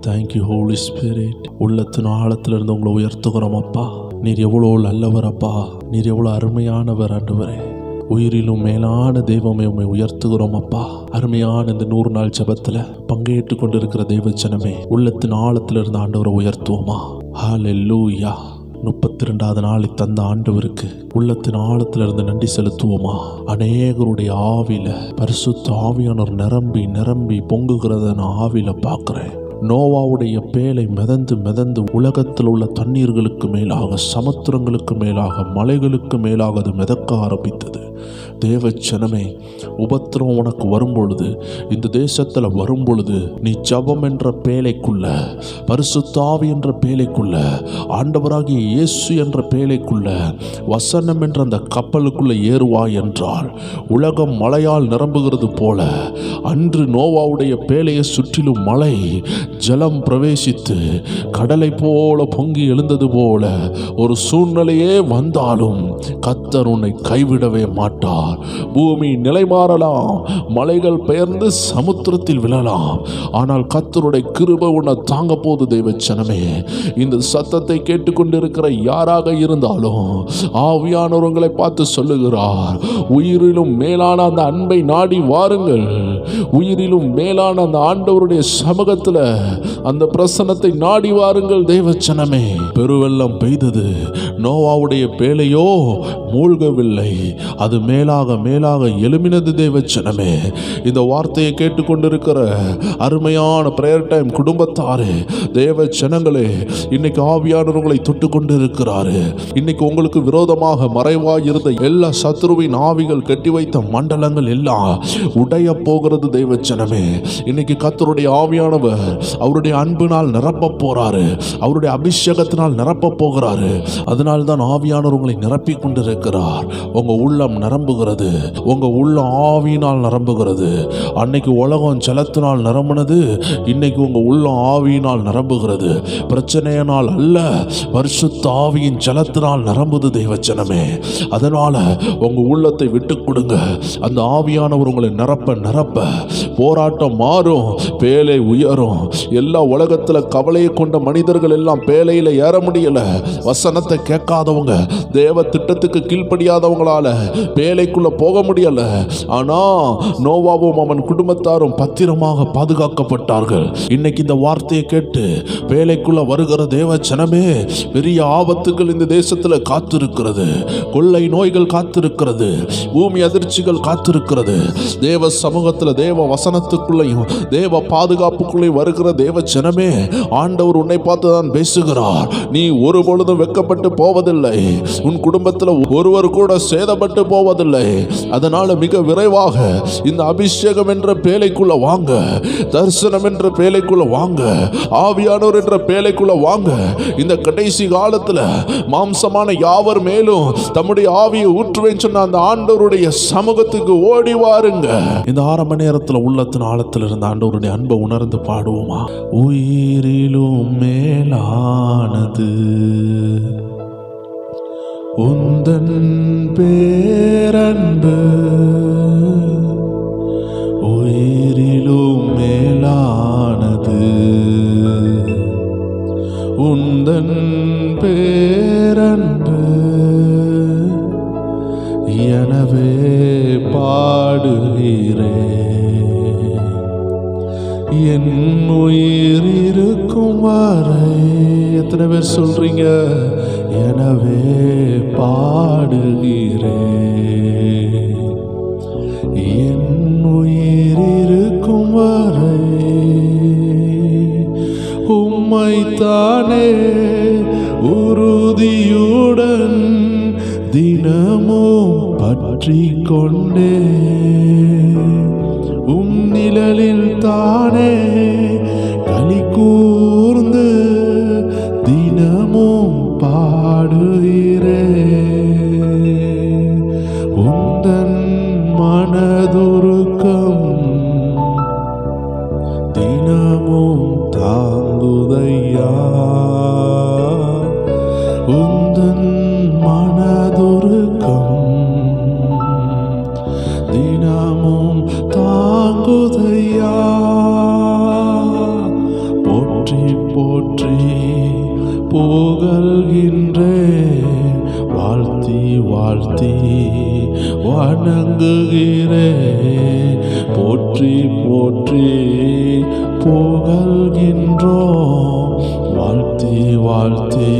Thank you Holi spirit. உள்ளத்தின் ஆழத்திலிருந்து உங்களை உயர்த்துகிறோம் அப்பா. நீர் எவ்வளோ நல்லவர் அப்பா, நீர் எவ்வளோ அருமையானவர் ஆண்டவரே. உயிரிலும் மேலான தெய்வமே உண்மை உயர்த்துகிறோம் அப்பா. அருமையான இந்த 100 நாள் ஜெபத்தில் பங்கேற்று கொண்டிருக்கிற தெய்வ ஜனமே, உள்ளத்தின் ஆழத்திலிருந்து ஆண்டவரை உயர்த்துவோமா? ஹல்லேலூயா. 32வது நாளை தந்த ஆண்டவருக்கு உள்ளத்தின் ஆழத்திலிருந்து நன்றி செலுத்துவோமா? அநேகருடைய ஆவில பரிசுத்த ஆவியானவர் நிரம்பி நிரம்பி பொங்குகிறத நான் ஆவில பார்க்கிறேன். நோவாவுடைய பேழை மிதந்து உலகத்தில் உள்ள தண்ணீர்களுக்கு மேலாக, சமுத்திரங்களுக்கு மேலாக, மலைகளுக்கு மேலாக அது மிதக்க ஆரம்பித்தது. தேவச்சனமே, உபத்திரம் உனக்கு வரும்பொழுது, இந்த தேசத்தில் வரும்பொழுது, நீ ஜெபம் என்ற பேழைக்குள்ள, பரிசுத்த ஆவி என்ற பேழைக்குள்ள, ஆண்டவராகிய இயேசு என்ற பேழைக்குள்ள, வசனம் என்ற அந்த கப்பலுக்குள்ள ஏறுவாய் என்றால் உலகம் மழையால் நிரம்புகிறது போல, அன்று நோவாவுடைய பேழையை சுற்றிலும் மழை ஜலம் பிரவேசித்து கடலை போல பொங்கி எழுந்தது போல ஒரு சூழ்நிலையே வந்தாலும் கர்த்தர் உன்னை கைவிடவே மாட்டார். பூமி நிலை மாறலாம், மலைகள் பெயர்ந்து சமுத்திரத்தில் விழலாம், ஆனால் கர்த்தருடைய கிருபை உன்னை தாங்க போது. தேவச்சனமே, இந்த சத்தத்தை கேட்டுக்கொண்டிருக்கிற யாராக இருந்தாலும் ஆவியானவர் உங்களை பார்த்து சொல்லுகிறார், உயிரிலும் மேலான அந்த அன்பை நாடி வாருங்கள். உயிரிலும் மேலான அந்த ஆண்டவருடைய சமூகத்தில் அந்த பிரசன்னத்தை நாடி வாருங்கள். தேவச்சனமே, பெருவெள்ளம் பெய்தது, நோவாவுடைய பேழையோ மூழ்கவில்லை, அது மேலாக மேலாக எழுமினது. தேவச்சனமே, இந்த வார்த்தையை கேட்டுக்கொண்டிருக்கிற அருமையான பிரேயர் டைம் குடும்பத்தாரே, தேவச்சனங்களே, இன்னைக்கு ஆவியானவர் உங்களை தொட்டு கொண்டிருக்கிறாரு. இன்னைக்கு உங்களுக்கு விரோதமாக மறைவாய் இருந்த எல்லா சத்துருவின் ஆவிகள் கட்டி வைத்த மண்டலங்கள் எல்லாம் உடைய போகிறது. தேவச்சனமே, இன்னைக்கு கர்த்தருடைய ஆவியானவர் அவருடைய அன்பினால் நிரப்ப போறாரு, அவருடைய அபிஷேகத்தினால் நிரப்ப போகிறாரு. அதனால் தான் ஆவியானவர் உங்களை நிரப்பி கொண்டிருக்கிறார். உங்க உள்ளம் நிரம்புகிறது, உங்க உள்ள ஆவியினால் நிரம்புகிறது. அன்னைக்கு உலகம் ஜலத்தினால் நிரம்பினது, இன்னைக்கு உங்க உள்ள ஆவியினால் நிரம்புகிறது. பிரச்சனையினால் அல்ல, பரிசுத்த ஆவியின் ஜலத்தினால் நிரம்புது. தேவச்சனமே, அதனால உங்க உள்ளத்தை விட்டு கொடுங்க. அந்த ஆவியானவர் உங்களை நிரப்ப நிரப்ப போராட்டம் மாறும், பேழை உயரும். எல்லா உலகத்தில் கவலையை கொண்ட மனிதர்கள் எல்லாம் பேழையில ஏற முடியல. வசனத்தை கேட்காதவங்க, தேவ திட்டத்துக்கு கீழ்ப்படியாதவங்களால பேழைக்குள்ள போக முடியல. ஆனா நோவாவும் அவன் குடும்பத்தாரும் பத்திரமாக பாதுகாக்கப்பட்டார்கள். இன்னைக்கு இந்த வார்த்தையை கேட்டு பேழைக்குள்ள வருகிற தேவ ஜனமே, பெரிய ஆபத்துகள் இந்த தேசத்துல காத்திருக்கிறது. கொள்ளை நோய்கள் காத்திருக்கிறது, பூமி அதிர்ச்சிகள் காத்திருக்கிறது. தேவ சமூகத்தில் தேவ வசனத்துக்குள்ளையும் தேவ பாதுகாப்புக்குள்ளேயும் வருகிற தேவ ஜனமே, ஆண்டவர் உன்னை பார்த்து தான் பேசுகிறார். நீ ஒரு பொழுதும் வெட்கப்பட்டு போவதில்லை, உன் குடும்பத்தில் ஒருவர் கூட சேதப்பட்டு போவதில்லை. அதனால மிக விரைவாக இந்த அபிஷேகம் என்ற பேழைக்குள்ள வாங்க, தரிசனம் என்ற பேழைக்குள்ள வாங்க, ஆவியானவர் என்ற பேழைக்குள்ள வாங்க. இந்த கடைசி காலத்துல மாம்சமான யாவர் மேலும் தம்முடைய ஆவியை ஊற்றுவேன் சொன்ன அந்த ஆண்டவருடைய சமூகத்துக்கு ஓடி வாருங்க. இந்த ஆரம்ப நேரத்தில் உள்ளத்தின் ஆழத்தில் இருந்த ஆண்டவருடைய அன்பை உணர்ந்து பாடுவோமா? உயிரிலும் மேலானது உந்தன் பேரன்பு, உயிரிலும் மேலானது உந்தன் பேரன்பு, எனவே பாடுகிறேன் என் உயிர் இருக்கும் வரை. எத்தனை பேர் சொல்றீங்க? எனவே பாடுகிறேன் என் உயிர் இருக்கும் வரை. உம்மைத்தானே உறுதியுடன் தினமும் பற்றி கொண்டே, உம் நிழலில் தானே களி கூர்ந்து தினமும் பாடுகிறேன். உந்தன் மனதுருக்கம் தினமும் தாங்குதையா, உந்தன் மனதுருக்கம் தினமும் தாங்குதையா. போற்ற போற்றி போற்றி புகழ்கின்றே, வாழ்த்தி வாழ்த்தி வணங்குகிறே. போற்றி போற்றி புகழ்கின்றோம், வாழ்த்தி வாழ்த்தி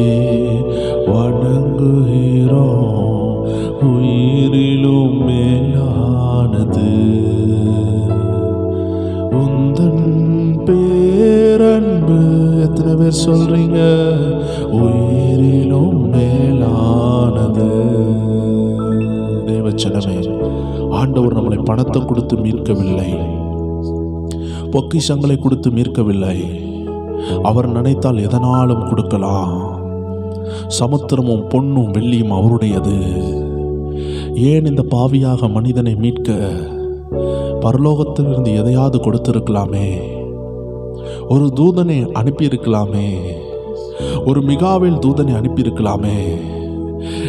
வணங்குகிறோம். உயிரிலும் மேலானது உந்தன் பேரன்பு. எத்தனை பேர் சொல்றீங்க? உயிரிலும் மேலானது. தேவச்சனமே, ஆண்டவர் நம்மளை பணத்தை கொடுத்து மீட்கவில்லை, பொக்கிஷங்களை கொடுத்து மீட்கவில்லை. அவர் நினைத்தால் எதனாலும் கொடுக்கலாம். சமுத்திரமும் பொன்னும் வெள்ளியும் அவருடையது. ஏன் இந்த பாவியாக மனிதனை மீட்க பரலோகத்திலிருந்து எதையாவது கொடுத்திருக்கலாமே, ஒரு தூதனை அனுப்பியிருக்கலாமே, ஒரு மிகாவேல் தூதனை அனுப்பியிருக்கலாமே.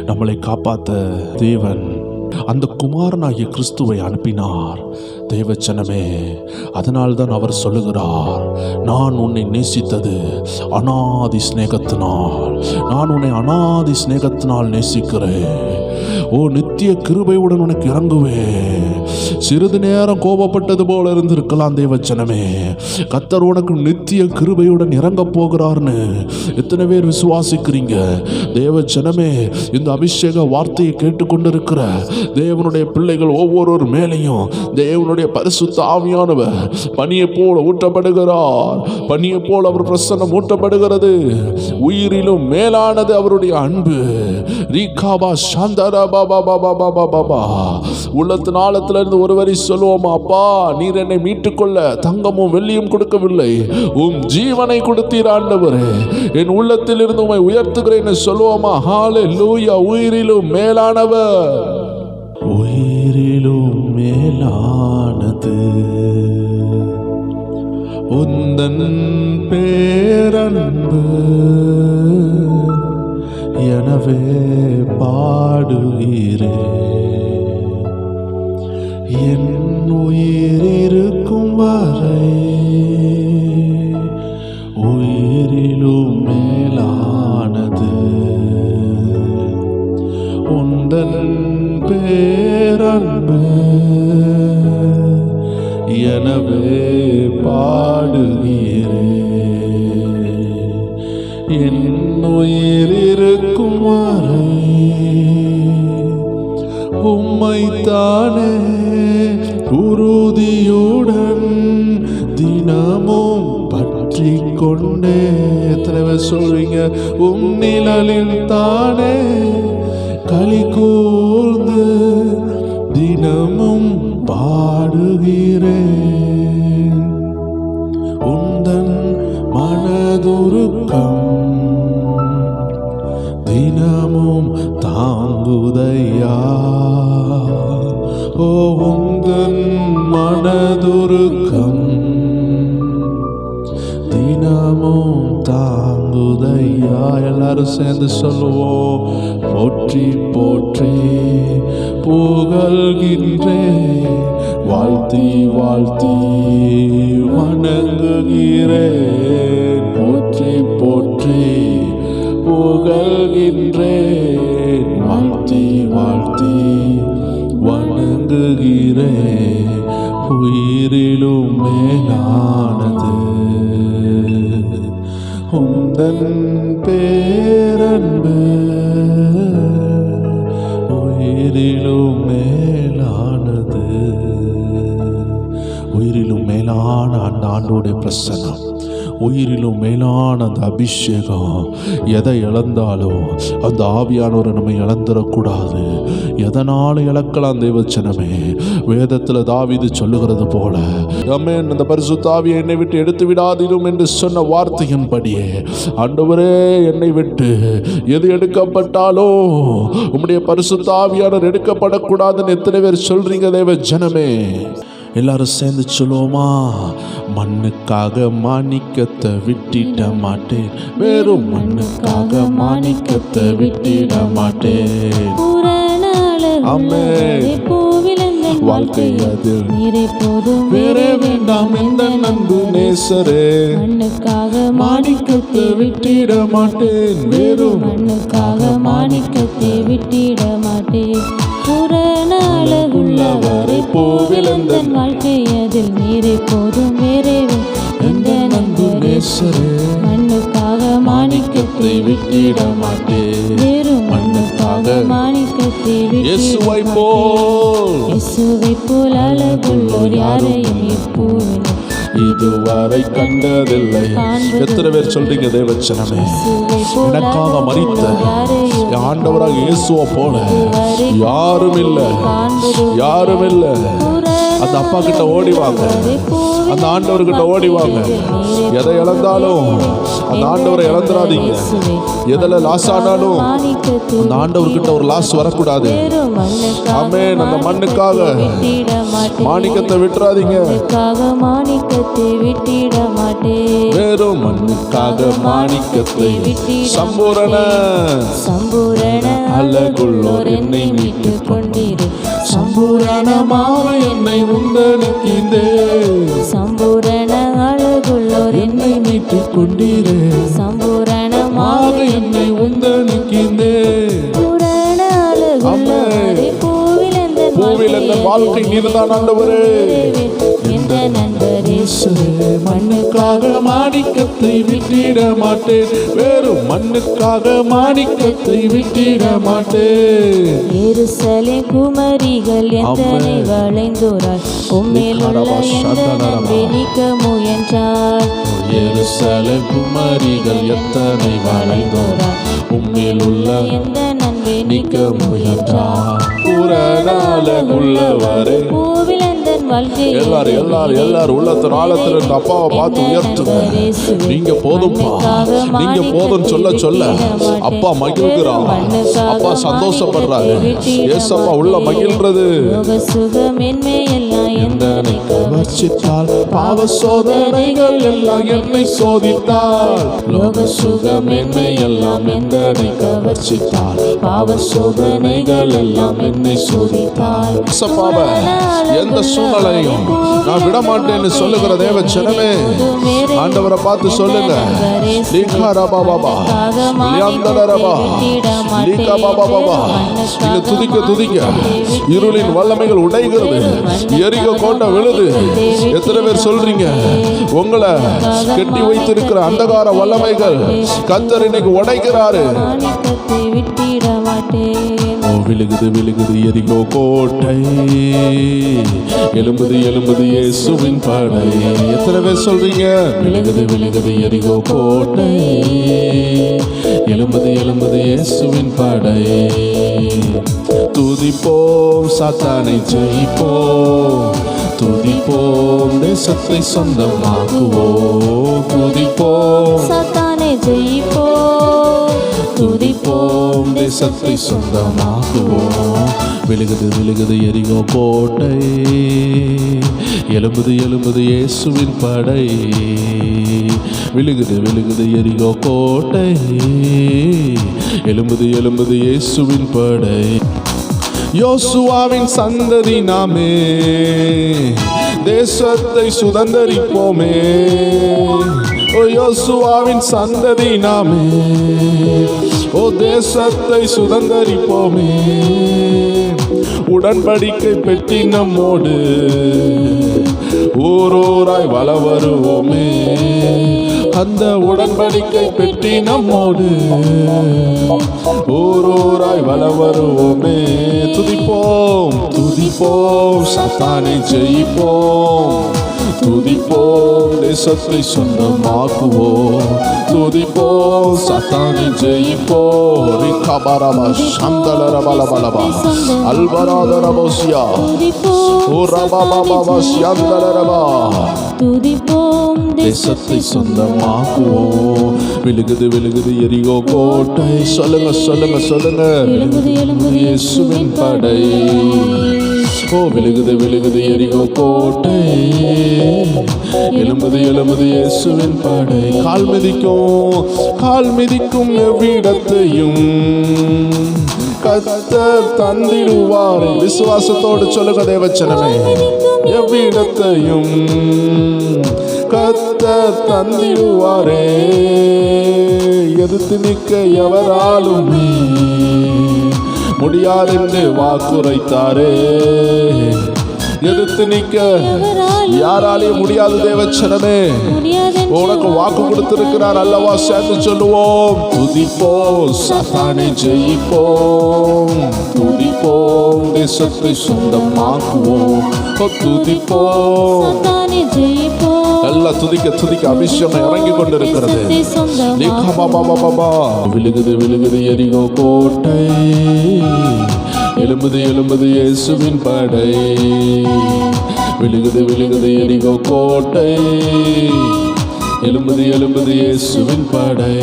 நம்மளை காப்பாற்ற தேவன் அந்த குமாரனாகிய கிறிஸ்துவை அனுப்பினார். தேவச்சனமே, அதனால்தான் அவர் சொல்லுகிறார், நான் உன்னை நேசித்தது அநாதி சிநேகத்தினால், நான் உன்னை அநாதி சிநேகத்தினால் நேசிக்கிறேன். ஓ, நித்திய கிருபையுடன் உனக்கு இறங்குவேன். சிறிது நேரம் கோபப்பட்டது போல இருந்திருக்கலாம் தேவச்சனமே, கர்த்தர் உனக்கு நித்திய கிருபையுடன் இறங்க போகிறார்னு எத்தனை பேர் விசுவாசிக்கிறீங்க? தேவச்சனமே, இந்த அபிஷேக வார்த்தையை கேட்டுக்கொண்டிருக்கிற தேவனுடைய பிள்ளைகள் ஒவ்வொரு மேலையும் தேவனுடைய பரிசுத்த ஆவியானவர் பனியை போல ஊற்றப்படுகிறார். பனியை போல அவர் பிரசன்னம் ஊற்றப்படுகிறது. உயிரிலும் மேலானது அவருடைய அன்பு. ரீகாபா சாந்தரா பாபா பாபா பாபா பாபா. உள்ளத்தின் ஆழத்துல இருந்து ஒரு வரி சொல்லுவோமா? அப்பா, நீர் என்னை மீட்டுக்கொள்ள தங்கமும் வெள்ளியும் கொடுக்கவில்லை, உம் ஜீவனை கொடுத்தீர் ஆண்டவரே. என் உள்ளத்தில் இருந்து உம்மை உயர்த்துகிறேன் சொல்லுவோமா? ஹல்லேலூயா. உயிரிலும் மேலானவர், உயிரிலும் மேலானது உந்தன் பேரன்பு. எனவே பாடுகிறேன், என் உயிர் இருக்கும் வரை உயிரிலும் மேலானது உந்தன் பேரன்பு. எனவே பாடுகிறேன், என் உயிர் இருக்கும் வரை உம்மைத்தானே உறுதியுடன் தினமும் பற்றி கொண்டே. எத்தனை பேர் சொல்றீங்க? உம் நிழலில் தானே களி கூர்ந்து தினமும் பாடுகிறேன். உந்தன் மனதுருக்கம் தினமும் தாங்குதையா. ஓ, உந்தன் மனதுருக்கம் தினமும் தாங்குதையா. எல்லாரும் சேர்ந்து சொல்லுவோம். போற்றி போற்றி புகழ்கின்றே, வாழ்த்தி வாழ்த்தி வணங்குகிறேன். போற்றி போற்றி புகழ்கின்றேன், வாழ்த்தி வாழ்த்தி வணங்குகிறேன். உயிரிலும் மேலானது உந்தன் பேரன்பு. உயிரிலும் மேலானது. உயிரிலும் மேலான அந்த ஆண்டோடைய பிரசன்னம், உயிரிலும் மேலான அந்த அபிஷேகம். எதை இழந்தாலும் அந்த ஆவியானவரை நம்ம இழந்துடக்கூடாது. எதனால இழக்கலாம் தேவச்சனமே? வேதத்தில் தாவீது சொல்லுகிறது போல, ஆமென், அந்த பரிசுத்த ஆவியை என்னை விட்டு எடுத்து விடாதிரும் என்று சொன்ன வார்த்தையின்படியே, ஆண்டவரே, என்னை விட்டு எது எடுக்கப்பட்டாலோ உம்முடைய பரிசுத்த ஆவியானவர் எடுக்கப்படக்கூடாதுன்னு எத்தனை பேர் சொல்றீங்க தேவஜனமே? எல்லாரும் சேர்ந்து சொல்லுவோமா? மண்ணுக்காக மாணிக்கத்தை விட்டிட மாட்டேன், வெறும் மண்ணுக்காக மாணிக்கத்தை விட்டிட மாட்டேன். ஆமென். வாழ்க்கை அதில் நீரே போதும் வேறே வேண்டாம் எந்த அன்பு நேசரே. மண்ணுக்காக மாணிக்கத்தை விட்டிட மாட்டேன் வேறும் மண்ணுக்காக மாணிக்கத்தை விட்டிட மாட்டேன். புறன அழகுள்ளவரை போவிலந்தன் வாழ்க்கை அதில் நீரே போதும் வேறே எந்த அன்பு நேசரே. மண்ணுக்காக மாணிக்கத்தை விட்டிட மாட்டேன் வேறும் மண்ணுக்காக மாணிக்கத்தை இயேசுவை போல் இயேசுவை போல் அழகுள்ளோர் யாரையும் இப்போது இதுவரை கண்டதில்லை. எத்தனை பேர் சொல்றீங்க தேவச்சனமே, எனக்காக மரித்த ஆண்டவராக இயேசுவை போல யாரும் இல்லை, யாரும் இல்லை. அந்த அப்பா கிட்ட ஓடி வாங்க, அந்த ஆண்டவர்கிட்ட ஓடி வாங்க. எதை இழந்தாலும் அந்த ஆண்டவரை இழந்துடாதீங்க. எதில் லாஸ் ஆனாலும் அந்த ஆண்டவர்கிட்ட ஒரு லாஸ் வரக்கூடாது. ஆமென். அந்த மண்ணுக்காக மாணிக்கத்தை விட்டுறாதீங்க. மாணிக்கத்தை விட்டிட மாட்டேன் வேறும் மண்ணுக்காக மாணிக்கத்தை சம்பூரண சம்பூரண அழகுள்ளோர் என்னை மீட்டுக் கொண்டீரே. சம்பூரணமாக என்னை உந்தனுக்கிந்தே. சம்பூரண அழகுள்ளோர் என்னை மீட்டுக் கொண்டீரே. சம்பூரணமாக என்னை உந்தனுக்கிந்தே. பூரண அழகுள்ளோரே பூவில் அந்த வாழ்க்கை நீர்தான் ஆண்டவரே. எந்த நண்பரே மண்ணுக்காக மாணிக்கத்தை விட்டிட மாட்டேன் வேறும் மண்ணுக்காக மாணிக்கத்தை விட்டிட மாட்டேன். எருசலேம் குமரிகள் எத்தனை வளைந்தோரால் உம்மேலுள்ள எந்த நன்மை நீக்க முயன்றார். எருசலேம் குமரிகள் எத்தனை வளைந்தோரால் உம்மேலுள்ள எந்த நன்மை நீக்க முயன்றார். உள்ளவரே எல்லாரும் உள்ளத்தின் ஆழத்தில் இருந்த அப்பாவை பார்த்து உயர்த்துங்க. நீங்க போதும்பா, நீங்க போதும் சொல்ல சொல்ல அப்பா மகிழ்கிறார், அப்பா சந்தோஷப்படுறாரு. ஏசப்பா உள்ள மகிழ்றது. வர்ஷித்தால் பாவ சோதனைகள் எல்லாம் என்னை சோதித்தால் லோக சுகமென்மை எல்லாம் எந்தனை கவர்ச்சித்தால் பாவ சோதனைகள் எல்லாம் என்னை சோதித்தால். எந்த சூழ்நிலையும் நான் விட மாட்டேன்னு சொல்லுகிற தேவ ஜனமே, ஆண்டவரை பார்த்து சொல்லுங்க. துதிக்க துதிக்க இருளின் வல்லமைகள் உடைகிறது, எரிக கோட்டை விழுது. எத்தனை பேர் சொல்றீங்க உங்களை கட்டி வைத்திருக்கிற அந்தகார வல்லமைகள் கர்த்தர் இன்னைக்கு உடைக்கிறாரு. விழுகுது விழுகுது எரிகோ கோட்டை, எழும்புது எழும்புது இயேசுவின் படை. எத்தனை பேர் சொல்றீங்க விழுகுது விழுகுது எரிகோ கோட்டை, எழும்புது எழும்புது இயேசுவின் படை. துதிப்போம் சாத்தானை ஜெயிப்போம், துதிப்போம் தேசத்தை சொந்தமாக்குவோம். துதிப்போம் சாத்தானை ஜெயிப்போம், துதிப்போம் தேசத்தை சொந்தமாக்குவோம். விழுகுது விழுகுது எரிகோ கோட்டை, எழும்புது எழும்புது இயேசுவின் படை. விழுகுது விழுகுது எரிகோ கோட்டை, எழும்புது எழும்புது இயேசுவின் படை. யோசுவாவின் சந்ததி நாமே தேசத்தை சுதந்தரிப்போமே. ஓ யோசுவாவின் சந்ததி நாமே, ஓ தேசத்தை சுதந்தரிப்போமே. உடன்படிக்கை பெட்டி நம்மோடு ஊரோராய் வல வருவோமே. அந்த உடன்படிக்கை பெட்டி நம்மோடு ஊரோராய் வல வருவோமே. துதிப்போம் துதிப்போம் சாத்தானை ஜெயிப்போம், துதிப்போம் தேசத்தை சொந்தமாக்குவோம். துதிப்போம் சாத்தானை ஜெயிப்போம். ரிகபரபா சந்தலரபலபலபா அல்பராதரபோசியா ஓரபாபாபா சியந்தலரபா. துதிப்போம் தேசத்தை சொந்தமாக்குவோம். விழுகுது விழுகுது எரிகோ கோட்டை. சொல்லுங்க சொல்லுங்க சொல்லுங்க. எழும்புது எழும்புது இயேசுவின் படை. ஓ விழுகுது விழுகுது எரிகோ கோட்டை, எழும்புது எழும்புது இயேசுவின் படை. கால் மிதிக்கும் எவ்விடத்தையும் கர்த்தர் தந்திடுவாரே. விசுவாசத்தோடு சொல்லுங்க தேவச்சனமே, எவ்விடத்தையும் கர்த்தர் தந்திடுவாரே. எதிர்த்து நிற்க எவராலுமே முடியாதென்று வாக்குரைத்தாரே. எதிர்த்து நிற்க யாராலையும் முடியாது தேவச்சனமே. உனக்கு வாக்கு கொடுத்திருக்கிறார் அல்லவா? சேர்ந்து சொல்லுவோம், துதிப்போம் சாத்தானை ஜெயிப்போம், துதிப்போம் தேசத்தை சொந்தமாக்குவோம், துதிப்போம் சாத்தானை ஜெயிப்போம். எல்லாம் துதிக்க துதிக்க அபிஷேகம் இறங்கி கொண்டிருக்கிறது. விழுகுது விழுகுது எரிகோ கோட்டை, எழும்புது எழும்புது இயேசுவின் படை. விழுகுது விழுகுது எரிகோ கோட்டை, எழும்புது எழும்புது இயேசுவின் படை.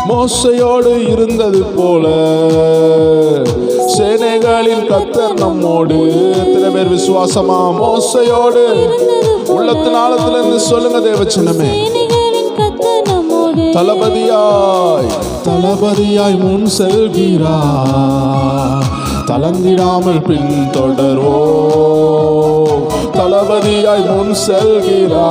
மோசையோடு இருந்தது போல சேனைகளின் கர்த்தர் நம்மோடு. எத்தனை பேர் விசுவாசமா? மோசையோடு உள்ளத்தின் ஆழத்திலிருந்து சொல்லுங்க தேவச்சனமே. தளபதியாய் தளபதியாய் முன் செல்கிறார், தளர்ந்திடாமல் பின் தொடர்வோம். தளபதியாய் முன் செல்கிறார்,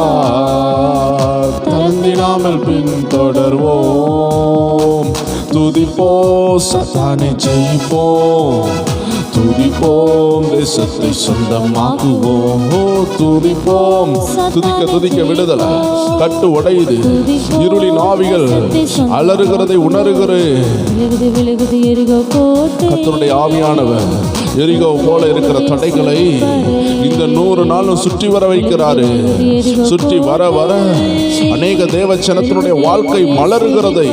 தளர்ந்திடாமல் பின் தொடர்வோம். துதிப்போம் சாத்தானை ஜெயிப்போம், துதிப்போம் தேசத்தை சொந்தமாக்குவோம். துதிப்போம். துதிக்க துதிக்க விடுதலை, கட்டு உடையுது, இருளின் ஆவிகள் அலறுகிறதை உணர்கிறேன். கர்த்தருடைய ஆவியானவர் எரிகோ போல இருக்கிற தடைகளை இந்த 100 நாளும் சுற்றி வர வைக்கிறாரு. சுற்றி வர வர அநேக தேவச்சனத்தினுடைய வாழ்க்கை மலர்கிறதை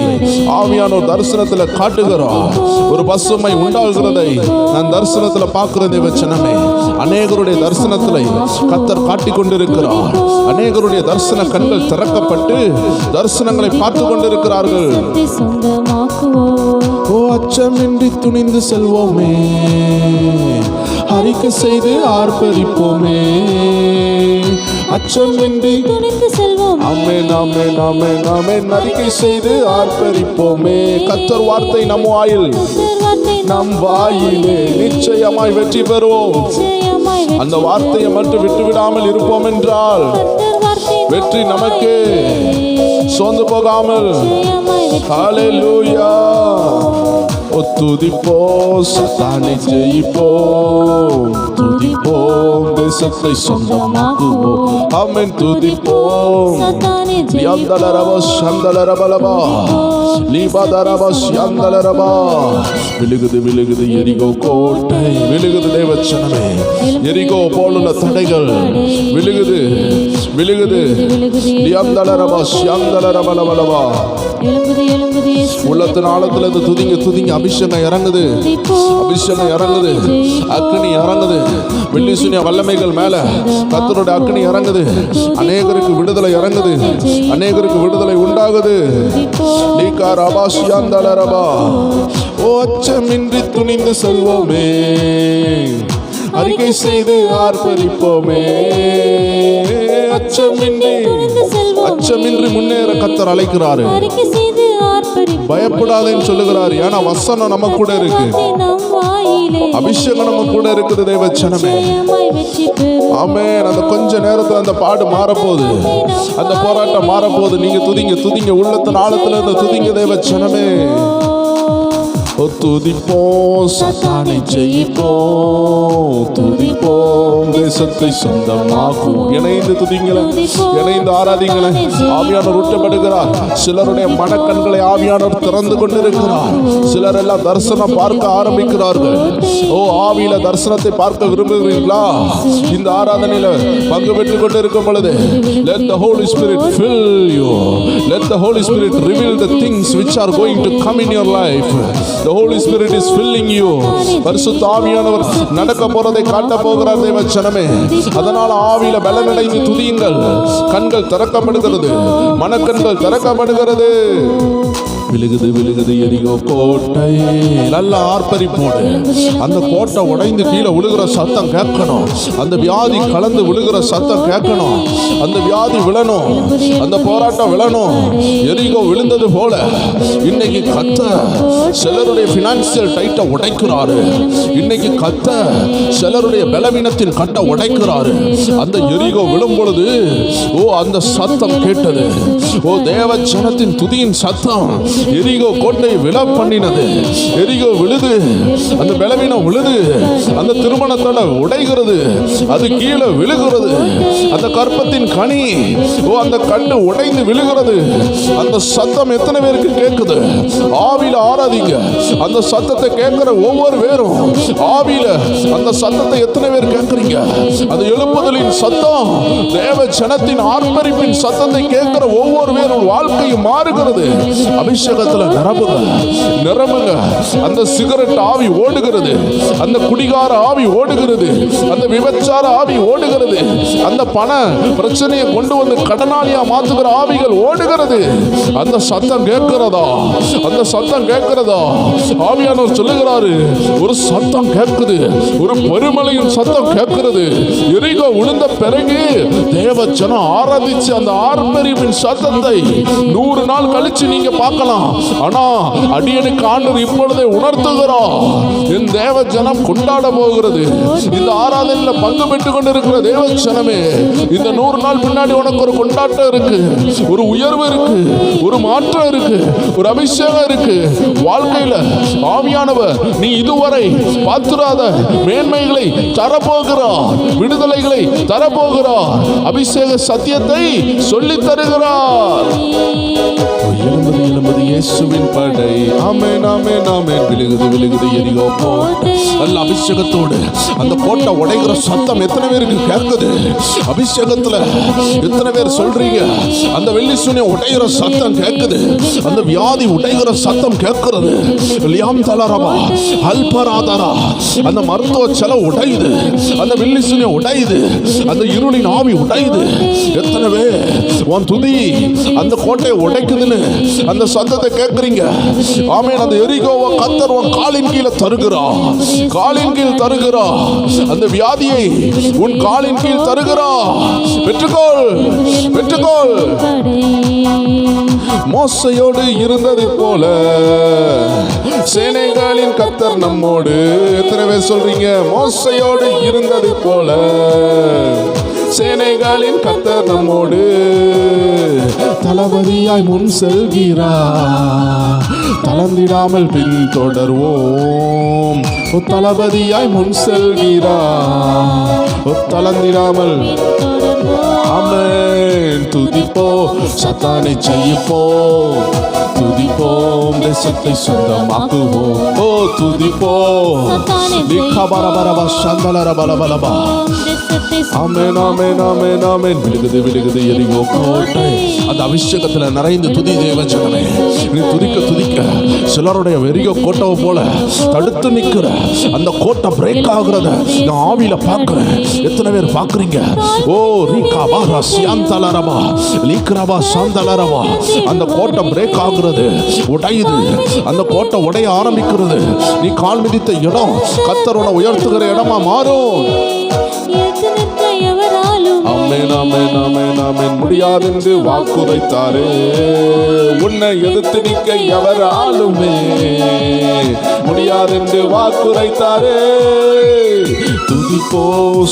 ஆவியானோர் தரிசனத்துல காட்டுகிறார். ஒரு பசுமை உண்டாகிறதை நான் தரிசனத்துல பார்க்கிற தேவச்சனமே. அநேகருடைய தரிசனத்துல கர்த்தர் காட்டிக் கொண்டிருக்கிறார். அநேகருடைய தரிசன கண்கள் திறக்கப்பட்டு தரிசனங்களை பார்த்து கொண்டிருக்கிறார்கள். ஓ அச்சமின்றி துணிந்து செல்வோமே, அறிக்கை செய்து ஆர்ப்பரிப்போமே. அச்சமின்றி துணிந்து செல்வோம், ஆமென் ஆமென் ஆமென் ஆமென். அறிக்கை செய்து ஆர்ப்பரிப்போமே. கர்த்தர் வார்த்தை நம் வாயில், நம் வாயிலே நிச்சயமாய் வெற்றி பெறுவோம். அந்த வார்த்தையை மட்டும் விட்டு விடாமல் இருப்போம் என்றால் வெற்றி நமக்கு. சோர்ந்து போகாமல் ஹல்லேலூயா. துதிப்போம் சாத்தானை ஜெயிப்போம், துதிப்போம் தேசத்தை சொந்தமாக்குவோம். ஆமென். துதிப்போம். யந்தலரபா சந்தலரபலபா லீபாதரபா யந்தலரபா. விழுகுது விழுகுது எரிகோ கோட்டை, விழுகுது தேவச்சனமே. எரிகோ போலுள்ள தடைகள் விழுகுது விழுகுது. யந்தலரபா யந்தலரபலபலபா. உள்ளத்தின் ஆழத்திலிருந்து துதிங்க துதிங்க. அபிஷேகம் இறங்குது, அபிஷேகம் இறங்குது, அக்னி இறங்குது. வெள்ளி சூனிய வல்லமைகள் மேல கர்த்தருடைய அக்னி இறங்குது. அநேகருக்கு விடுதலை இறங்குது, அநேகருக்கு விடுதலை உண்டாகுது. ஓ அச்சமின்றி துணிந்து செல்வோமே, அறிக்கை செய்து ஆர்ப்பரிப்போமே. அச்சமின்றி முன்னேற கர்த்தர் அழைக்கிறாரு. பயப்படாதேன்னு சொல்லுகிறாரு. ஏன்னா வசனம் நம்ம கூட இருக்கு, அபிஷேகம் நம்ம கூட இருக்குது தேவச்சனமே. ஆமென். அந்த கொஞ்ச நேரத்துல அந்த பாடு மாறப்போகுது, அந்த போராட்டம் மாறப்போகுது. நீங்க துதிங்க துதிங்க, உள்ளத்தின் ஆழத்துல இருந்து துதிங்க தேவச்சனமே. துதிப்போம் சாத்தானை ஜெயிப்போம், துதிப்போம் தேசத்தை சொந்தமாக்குவோம். இணைந்து துதிங்களேன், இணைந்து ஆராதிங்களேன். ஆவியானவர் ஊற்றப்படுகிறார். சிலருடைய மனக்கண்களை ஆவியானவர் திறந்து கொண்டிருக்கிறார். சிலர் எல்லாம் தரிசனம் பார்க்க ஆரம்பிக்கிறார்கள். ஓ ஆவியில தரிசனத்தை பார்க்க விரும்புகிறீர்களா? இந்த ஆராதனையில பங்கு பெற்றுக் கொண்டிருக்கும் பொழுது let the Holy Spirit fill you, let the Holy Spirit reveal the things which are going to come in your life. The Holy Spirit is filling you. பரிசுத்த ஆவியானவர் நடக்க போறதை காட்ட போகிறார் தேவச்சனமே. அதனால ஆவியில பலனடைந்து துதியுங்கள். கண்கள் திறக்கப்படுகிறது, மனக்கண்கள் திறக்கப்படுகிறது. விழுகுது விழுகுது எரிகோ கோட்டை. நல்ல ஆர்ப்பரிப்போடு அந்த கோட்டை உடைந்து கீழே விழுகிற சத்தம் கேட்கணும். அந்த வியாதி கலந்து விழுகிற சத்தம் கேட்கணும். அந்த வியாதி விழணும், அந்த போராட்டம் விழணும். எரிகோ விழுந்தது போல இன்னைக்கு கர்த்தர் சிலருடைய பினான்சியல் டைட்டை உடைக்கிறாரு. இன்னைக்கு கர்த்தர் சிலருடைய பலவீனத்தின் கட்டை உடைக்கிறாரு. அந்த எரிகோ விழும் பொழுது அந்த சத்தம் கேட்டது. தேவ ஜனத்தின் துதியின் சத்தம் எரிகோ கோட்டை விழ பண்ணினது. எரிகோ விழுது, அந்த பலவீனம் விழுது, அந்த திருமண தடை உடைகிறது, அது கீழே விழுகிறது. அந்த கற்பத்தின் கனி அந்த கண்டு உடைந்து விழுகிறது. அந்த சத்தம் எத்தனை பேருக்கு கேட்குது? ஆவியில ஆராதிங்க. அந்த சத்தத்தை கேட்கிற ஒவ்வொரு பேரும் ஆவியில அந்த சத்தத்தை எத்தனை பேர் கேட்கறீங்க? அது எழுப்புதலின் சத்தம், தேவ ஜனத்தின் ஆர்ப்பரிப்பின் சத்தத்தை கேட்கிற ஒவ்வொரு பேரும் வாழ்க்கையும் மாறுகிறது. அபிஷேகத்துல நிரம்புங்க, நிரம்புங்க. அந்த சிகரெட் ஆவி ஓடுகிறது, அந்த குடிகார ஆவி ஓடுகிறது, அந்த விபச்சார ஆவி ஓடுகிறது, அந்த பண பிரச்சனையை கொண்டு வந்து கடனாளியா மாத்துகிற ஆவிகள் ஓடுகிறது. அந்த சத்தம் கேட்கிறதா? அந்த சத்தம் கேட்கிறதா? ஆவியானவர் சொல்லுகிறாரு, ஒரு சத்தம் கேட்குது, ஒரு பெருமலையின் சத்தம் கேட்கிறது. எரிகோ விழுந்த பிறகு தேவ ஜனம் ஆராதிச்சு அந்த ஆர்ப்பரிப்பின் சத்தத்தை 100 நாள் கழிச்சு நீங்க பார்க்கலாம். ஆனா அடியனுக்கு ஆண்டவர் இப்பொழுதே உணர்த்துகிறார். என் தேவ ஜனம் கொண்டாட போகிறது. இந்த ஆராதனையில பங்கு பெற்றுக் கொண்டிருக்கிற தேவ ஜனமே, இந்த 100 நாள் பின்னாடி உனக்கு ஒரு கொண்டாட்டம் இருக்கு, ஒரு உயர்வு இருக்கு, ஒரு மாற்றம் இருக்கு, ஒரு அபிஷேகம் இருக்கு. வாழ்க்கையில ஆவியானவர் நீ இதுவரை பார்த்துராத மேன்மைகளை தரப்போகிறார், விடுதலைகளை தரப்போகிறார், அபிஷேக சத்தியத்தை சொல்லித் தருகிறார். எழும்பது எழும்பது இயேசுவின் படை. ஆமென் ஆமென் ஆமென். விழுகுது விழுகுது எரிகோ கோட்டை. நல்ல அபிஷேகத்தோடு அந்த கோட்டை உடைகிற சத்தம் எத்தனை பேருக்கு கேட்குது? அபிஷேகத்துல எத்தனை பேர் சொல்றீங்க? அந்த வெள்ளி சூனியம் உடைகிற சத்தம் கேட்குது, அந்த வியாதி உடைகிற சத்தம் கேட்கிறது. லியாம் தலரபா அல்பராதரா, அந்த மருத்துவ செலவு உடையுது, அந்த வெள்ளி சூனியம் உடையுது, அந்த இருளின் ஆவி உடையுது. எத்தனை பேர் உன் துதி அந்த கோட்டையை உடைக்குதுன்னு அந்த சத்தத்தை கேட்கிறீங்க? ஆமென். அந்த எரிகோவை கர்த்தர் உன் காலின் கீழே தருகிறார், காலின் கீழ் தருகிறார். அந்த வியாதியை உன் காலின் கீழ் தருகிறார். பெற்றுக்கொள், பெற்றுக்கொள். மோசையோடு இருந்தது போல சேனைகளின் கர்த்தர் நம்மோடு. எத்தனை பேர் சொல்றீங்க? மோசையோடு இருந்தது போல சேனைகளின் கர்த்தர் நம்மோடு. தளபதியாய் முன் செல்கிறார், தளர்ந்திடாமல் பின் தொடர்வோம். தளபதியாய் முன் செல்கிறார், தளர்ந்திடாமல். ஆமென். துதிப்போ, சத்தானை ஜெயிப்போம், துதிப்போம், தேசத்தை சொந்தமாக்குவோம். ஓ துதிப்போம். லிக்கபரபரபா சந்தலரபலபலபா. ஆமென் ஆமென் ஆமென் ஆமென். விழுகுது விழுகுது எரிகோ கோட்டை. அந்த அபிஷேகத்துல நிறைந்து துதி தேவ ஜனமே. நீ துதிக்க துதிக்க சிலருடைய எரிகோ கோட்டையை போல தடுத்து நிக்கிற அந்த கோட்டை பிரேக் ஆகுறத நான் ஆவியில பார்க்கிறேன். எத்தனை பேர் பார்க்கறீங்க? ஓ ரீகாபா ரசியாந்தலரபா லீக்ரபா சாந்தலரபா. அந்த கோட்டை பிரேக் ஆகுறது, உடையுது. அந்த கோட்டை உடைய ஆரம்பிக்கிறது. நீ கால் மிதித்த இடம் கர்த்தரோட உயர்த்துகிற இடமா மாறும். ஆமென் ஆமென் ஆமென் ஆமென். முடியாதென்று வாக்குரைத்தாரே, உன்னை எதிர்த்து நிற்க எவராலுமே முடியாதென்று வாக்குரைத்தாரே. துதிப்போ,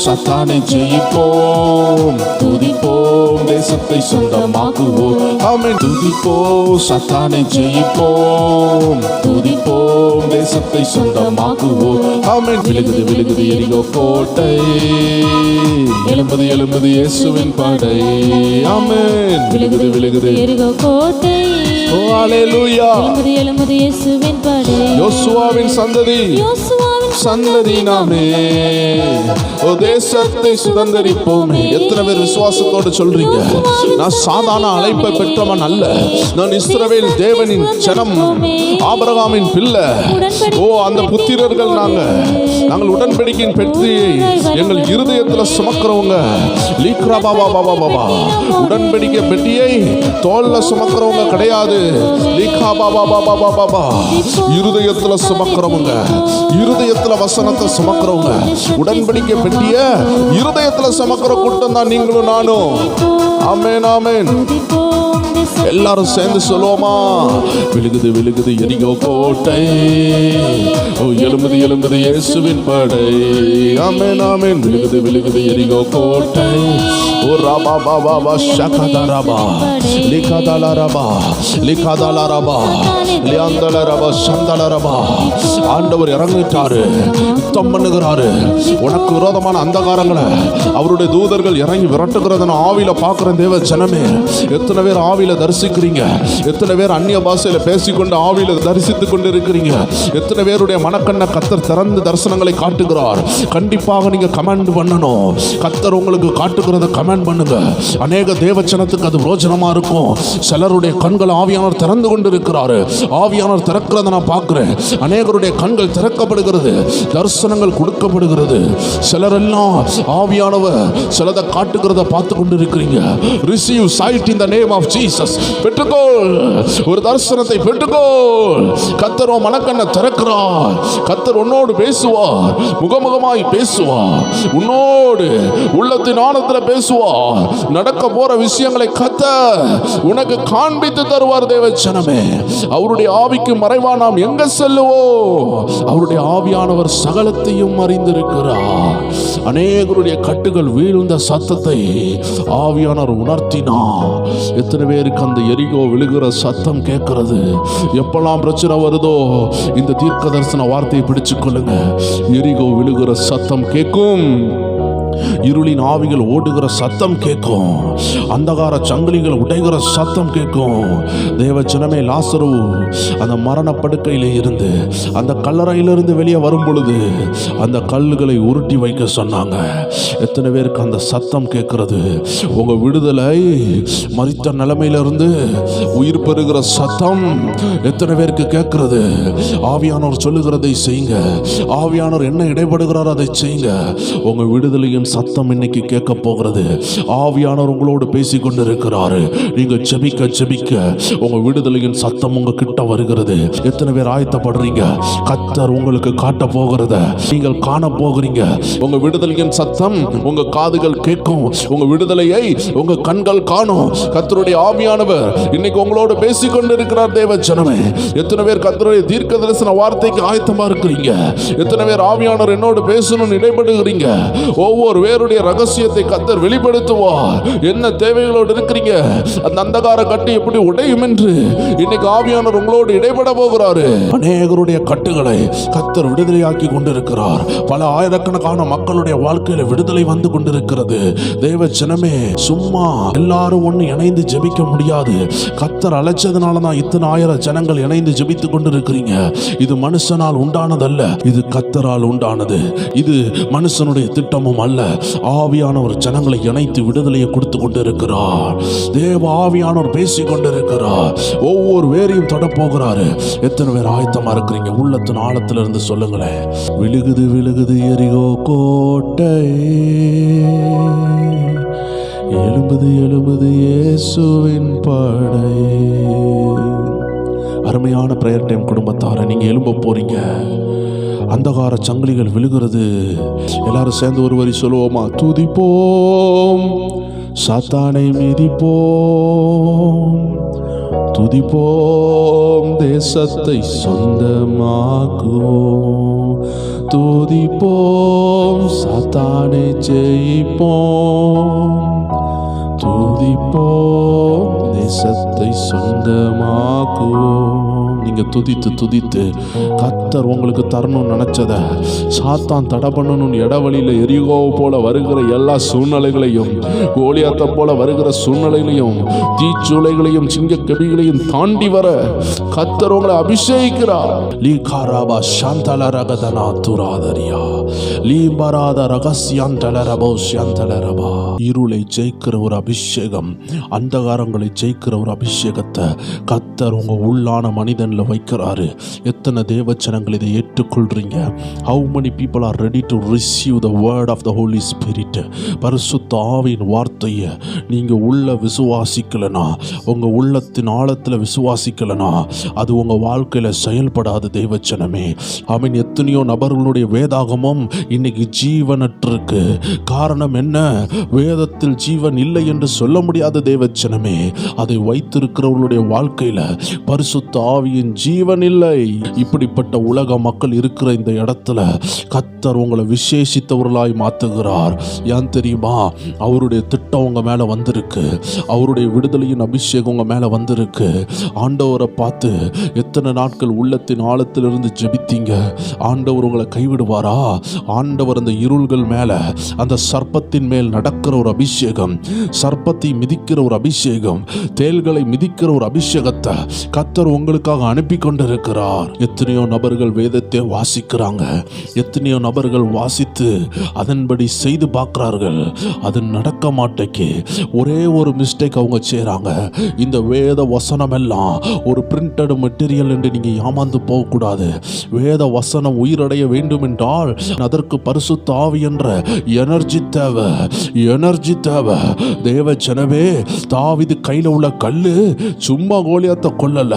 சத்தானை ஜெயிப்போம், துதிப்போம், தேசத்தை சொந்தமாக்குவோம். ஆமென். துதிப்போ, சத்தானை ஜெயிப்போம், துதிப்போம், தேசத்தை சொந்தமாக்குவோம். ஆமென். விழுகுது விழுகுது எரிகோ கோட்டை. எழும்பது எழும்பது இயேசுவின் படை. ஆமென். விழுகுது விழுகுது எரிகோ கோட்டை. ஓ ஹalleluya. எழும்பது எழும்பது இயேசுவின் படை. யோசுவாவின் சந்ததி, யோசுவாவின் சந்ததியினாமே தேசத்தை சுதந்தரிப்போமே. எத்தனை பேர் விசுவாசத்தோடு சொல்றீங்க, நான் சாதாரண அழைப்பை பெற்றவன் அல்ல, நான் இஸ்ரவேல் தேவனின் ஜனம், ஆபிரகாமின் பிள்ளை. அந்த புத்திரர்கள் நாங்கள் உடன்படிக்கையின் பெட்டியை எங்கள் இருதயத்தில் சுமக்கிறவங்க. லீக்ரா பாபா பாபா பாபா உடன்படிக்கை பெட்டியை தோல்ல சுமக்கிறவங்க கிடையாது. லீக்ரா பாபா பாபா பாபா பாபா இருதயத்தில் சுமக்கிறவங்க, இருதயத்தில் வசனத்தை சுமக்கிறவங்க. உடன்படிக்கை பெட்டிய இருதயத்தில் சுமக்கிற கூட்டம் தான் நீங்களும் நானும். ஆமென் ஆமென். எல்லாரும் சேர்ந்து சொல்லுவோமா? விழுகுது விழுகுது எரிகோ கோட்டை, எழும்புது எழும்புது இயேசுவின் படை. ஆமென் ஆமென். விழுகுது விழுகுது எரிகோ கோட்டை. ஓ ராபா பாபா பா ஷகதரபா லிகதலரபா லிகதலரபா லியந்தலரபா சந்தலரபா. ஆண்டவர் இறங்கிட்டாரு, யுத்தம் பண்ணுகிறாரு. உனக்கு விரோதமான அந்தகாரங்களை அவருடைய தூதர்கள் இறங்கி விரட்டுகிறத நான் ஆவியில பார்க்கிறேன். தேவ ஜனமே, எத்தனை பேர் ஆவியில தரிசிக்கிறீங்க? எத்தனை பேர் அந்நிய பாஷையில பேசிக்கொண்டு ஆவியில தரிசித்துக் கொண்டு இருக்கிறீங்க? எத்தனை பேருடைய மனக்கண்ண கத்தர் திறந்து தரிசனங்களை காட்டுகிறார்? கண்டிப்பாக நீங்க கமெண்ட் பண்ணணும். கத்தர் உங்களுக்கு காட்டுகிறத கமெண்ட் பண்ணுங்க. அநேக தேவச்சனத்துக்கு அது பிரோஜனமா இருக்கும். சிலருடைய கண்கள் ஆவியானவர் திறந்து கொண்டு இருக்கிறாரு. ஆவியானவர் திறக்கிறத நான் பார்க்கிறேன். அநேகருடைய கண்கள் திறக்கப்படுகிறது, தரிசனங்கள் கொடுக்கப்படுகிறது. சிலரெல்லாம் ஆவியானவர் சிலதை காட்டுகிறத பார்த்து கொண்டு இருக்கிறீங்க. Receive sight in the name of Jesus. பெற்றுக்கொள், ஒரு தரிசனத்தை பெற்றுக்கொள். கர்த்தர் உன் மனக்கண்ணை திறக்கிறார். கர்த்தர் உன்னோடு பேசுவார், முகமுகமாய் பேசுவார், உன்னோடு உள்ளத்தின் ஆழத்தில் பேசுவார். நடக்க போற விஷயங்களை கர்த்தர் உனக்கு காண்பித்து தருவார். தேவ ஜனமே, அவருடைய ஆவிக்கு மறைவா நாம் எங்க செல்லுவோம்? அவருடைய ஆவியானவர் சகலத்தையும் அறிந்திருக்கிறார். அநேகருடைய கட்டுகள் வீழ்ந்த சத்தத்தை ஆவியானவர் உணர்த்தினார். எத்தனை பேருக்கு அந்த எரிகோ விழுகிற சத்தம் கேட்கிறது? எப்பெல்லாம் பிரச்சனை வருதோ இந்த தீர்க்க தரிசன வார்த்தையை பிடிச்சுக் கொள்ளுங்க. எரிகோ விழுகிற சத்தம் கேட்கும், இருளின் ஆவிகள் ஓடுகிற சத்தம் கேட்கும், அந்தகார சங்கிலிகள் உடைகிற சத்தம் கேட்கும். தேவ ஜனமே, லாசரு அந்த மரண படுக்கையிலே இருந்து அந்த கல்லறையிலிருந்து வெளியே வரும் பொழுது அந்த கல்லுகளை உருட்டி வைக்க சொன்னாங்க. எத்தனை பேருக்கு அந்த சத்தம் கேட்கிறது? உங்க விடுதலை, மரித்த நிலைமையிலிருந்து உயிர் பெறுகிற சத்தம் எத்தனை பேருக்கு கேட்கிறது? ஆவியானவர் சொல்லுகிறதை செய்யுங்க. ஆவியானவர் என்ன இடைப்படுகிறாரோ அதை செய்யுங்க. உங்க விடுதலையின் சத்தம் இன்னைக்கு கேட்க போகிறது. ஆவியானவர் உங்களோடு பேசிக் கொண்டிருக்கிறாரு. நீங்க ஜெபிக்க ஜெபிக்க உங்க விடுதலையின் சத்தம் உங்க கிட்ட வருகிறது. எத்தனை பேர் ஆயத்தப்படுறீங்க? கர்த்தர் உங்களுக்கு காட்ட போகிறத நீங்கள் காண போகிறீங்க. உங்க விடுதலையின் சத்தம் உங்க காதுகள் கேட்கும், உங்க விடுதலையை உங்க கண்கள் காணும். கர்த்தருடைய ஆவியானவர் இன்னைக்கு உங்களோடு பேசிக் கொண்டிருக்கிறார். தேவ ஜனமே, எத்தனை பேர் கர்த்தருடைய தீர்க்க தரிசன வார்த்தைக்கு ஆயத்தமா இருக்கிறீங்க? எத்தனை பேர் ஆவியானவர் என்னோடு பேசணும்னு இடைப்படுகிறீங்க? ஒவ்வொரு பேருடைய ரகசியத்தை கர்த்தர் வெளிப்படுத்துவார். என்ன தேவைகளோடு இருக்கிறீங்க? அந்த அந்தகார கட்டு எப்படி உடையும் என்று இன்னைக்கு ஆவியானவர் உங்களோடு இடைப்பட போகிறாரு. அநேகருடைய கட்டுகளை கர்த்தர் விடுதலையாக்கி கொண்டிருக்கிறார். பல ஆயிரக்கணக்கான மக்களுடைய வாழ்க்கையில விடுதலை வந்து கொண்டிருக்கிறது. தேவ ஜனமே, சும்மா எல்லாரும் ஒண்ணு இணைந்து ஜெபிக்க முடியாது. கர்த்தர் அழைச்சதுனால தான் இத்தனை ஆயிரம் ஜனங்கள் இணைந்து ஜெபித்துக் கொண்டிருக்கிறீங்க. இது மனுஷனால் உண்டானதல்ல, இது கர்த்தரால் உண்டானது. இது மனுஷனுடைய திட்டமும் அல்ல. ஆவியானவர் ஜனங்களை இணைத்து விடுதலையை கொடுத்து கொண்டிருக்கிறார். தேவ ஆவியானவர் பேசிக் கொண்டிருக்கிறார். ஒவ்வொரு வேரையும் தொட போகிறாரு. எத்தனை பேர் ஆயத்தமா இருக்கிறீங்க? உள்ளத்தின் ஆழத்திலிருந்து சொல்லுங்களேன். விழுகுது விழுகுது எரிகோ கோட்டை, எழும்புது எழும்புது இயேசுவின் படை. அருமையான பிரேயர் டைம் குடும்பத்தார, நீங்க எழும்ப போறீங்க. அந்தகார சங்கிலிகள் விழுகிறது. எல்லாரும் சேர்ந்து ஒரு வரி சொல்லுவோமா? துதிப்போம், சாத்தானை மிதிப்போம், துதிப்போம், தேசத்தை சொந்தமாக்குவோம், துதிப்போம், சாத்தானை ஜெயிப்போம், துதிப்போம், தேசத்தை தேசத்தை சொந்தமாக்குவோம். நீங்க துதித்து துதித்து கர்த்தர் உங்களுக்கு தரணும்னு நினைச்சத சாத்தான் தடை பண்ணணும் இடவழியில எரிகோவை போல வருகிற எல்லா சூழ்நிலைகளையும், கோலியாத்தை போல வருகிற சூழ்நிலைகளையும், தீச்சூளைகளையும், சிங்க கெபிகளையும் தாண்டி வர கர்த்தர் உங்களை அபிஷேகிக்கிறார். லீகாராபா சாந்தலரகதனா துராதரியா லீபராத ரகசியாந்தலரபோ சாந்தலரபா. இருளை ஜெயிக்கிற ஒரு அபிஷேகம், அந்தகாரங்களை ஜெயிக்கிற ஒரு அபிஷேகத்தை கர்த்தர் உங்க உள்ளான மனிதன்ல வைக்கிறாரு. எத்தனை தேவச்சனங்கள் இதை ஏற்றுக்கொள்றீங்க? How many people are ready to receive the word of the Holy Spirit? பரிசுத்த ஆவியின் வார்த்தையை நீங்க உள்ள விசுவாசிக்கலனா, உங்க உள்ளத்தின் ஆழத்துல விசுவாசிக்கலனா, அது உங்க வாழ்க்கையில செயல்படாத தேவச்சனமே. ஆமென். எத்தனையோ நபர்களுடைய வேதாகமம் இன்னைக்கு ஜீவனற்றிருக்கு. காரணம் என்ன? வேதத்தில் ஜீவன் இல்லை என்று சொல்ல முடியாத தேவச்சனமே. அதை வைத்திருக்கிறவர்களுடைய வாழ்க்கையில பரிசுத்த ஆவியின் ஜீவன் இல்லை. இப்படிப்பட்ட உலக மக்கள் இருக்கிற இந்த இடத்துல கர்த்தர் உங்களை விசேஷித்தவர்களாய் மாத்துகிறார். ஏன் தெரியுமா? அவருடைய திட்டம் உங்க மேல வந்திருக்கு. அவருடைய விடுதலையின் அபிஷேகம் உங்க மேல வந்திருக்கு. ஆண்டவரை பார்த்து எத்தனை நாட்கள் உள்ளத்தின் ஆழத்திலிருந்து ஜெபித்தீங்க? ஆண்டவர் உங்களை கைவிடுவாரா? ஆண்டவர் அந்த இருள்கள் மேல, அந்த சர்ப்பத்தின் மேல் நடக்கிற ஒரு அபிஷேகம், சர்ப்பத்தை மிதிக்கிற ஒரு அபிஷேகம், தேள்களை மிதிக்கிற ஒரு அபிஷேகத்தை கர்த்தர் உங்களுக்காக அனுப்பி கொண்டிருக்கிறார். எத்தனையோ நபர்கள் வேதத்தை வாசிக்கிறாங்க, எத்தனையோ நபர்கள் வாசித்து அதன்படி செய்து பார்க்கிறார்கள். அது நடக்க மாட்டேக்கு. ஒரே ஒரு மிஸ்டேக் அவங்க செய்றாங்க. இந்த வேத வசனம் எல்லாம் ஒரு பிரிண்டட் மெட்டீரியல் என்று நீங்க ஏமாந்து போகக்கூடாது. வேத வசனம் உயிரடைய வேண்டும் என்றால் அதற்கு பரிசுத்த ஆவி என்ற எனர்ஜி தேவை, எனர்ஜி தேவை. தேவ ஜனமே, தாவீது கையில உள்ள கல்லு சும்மா கோலியாத்தை கொல்லல.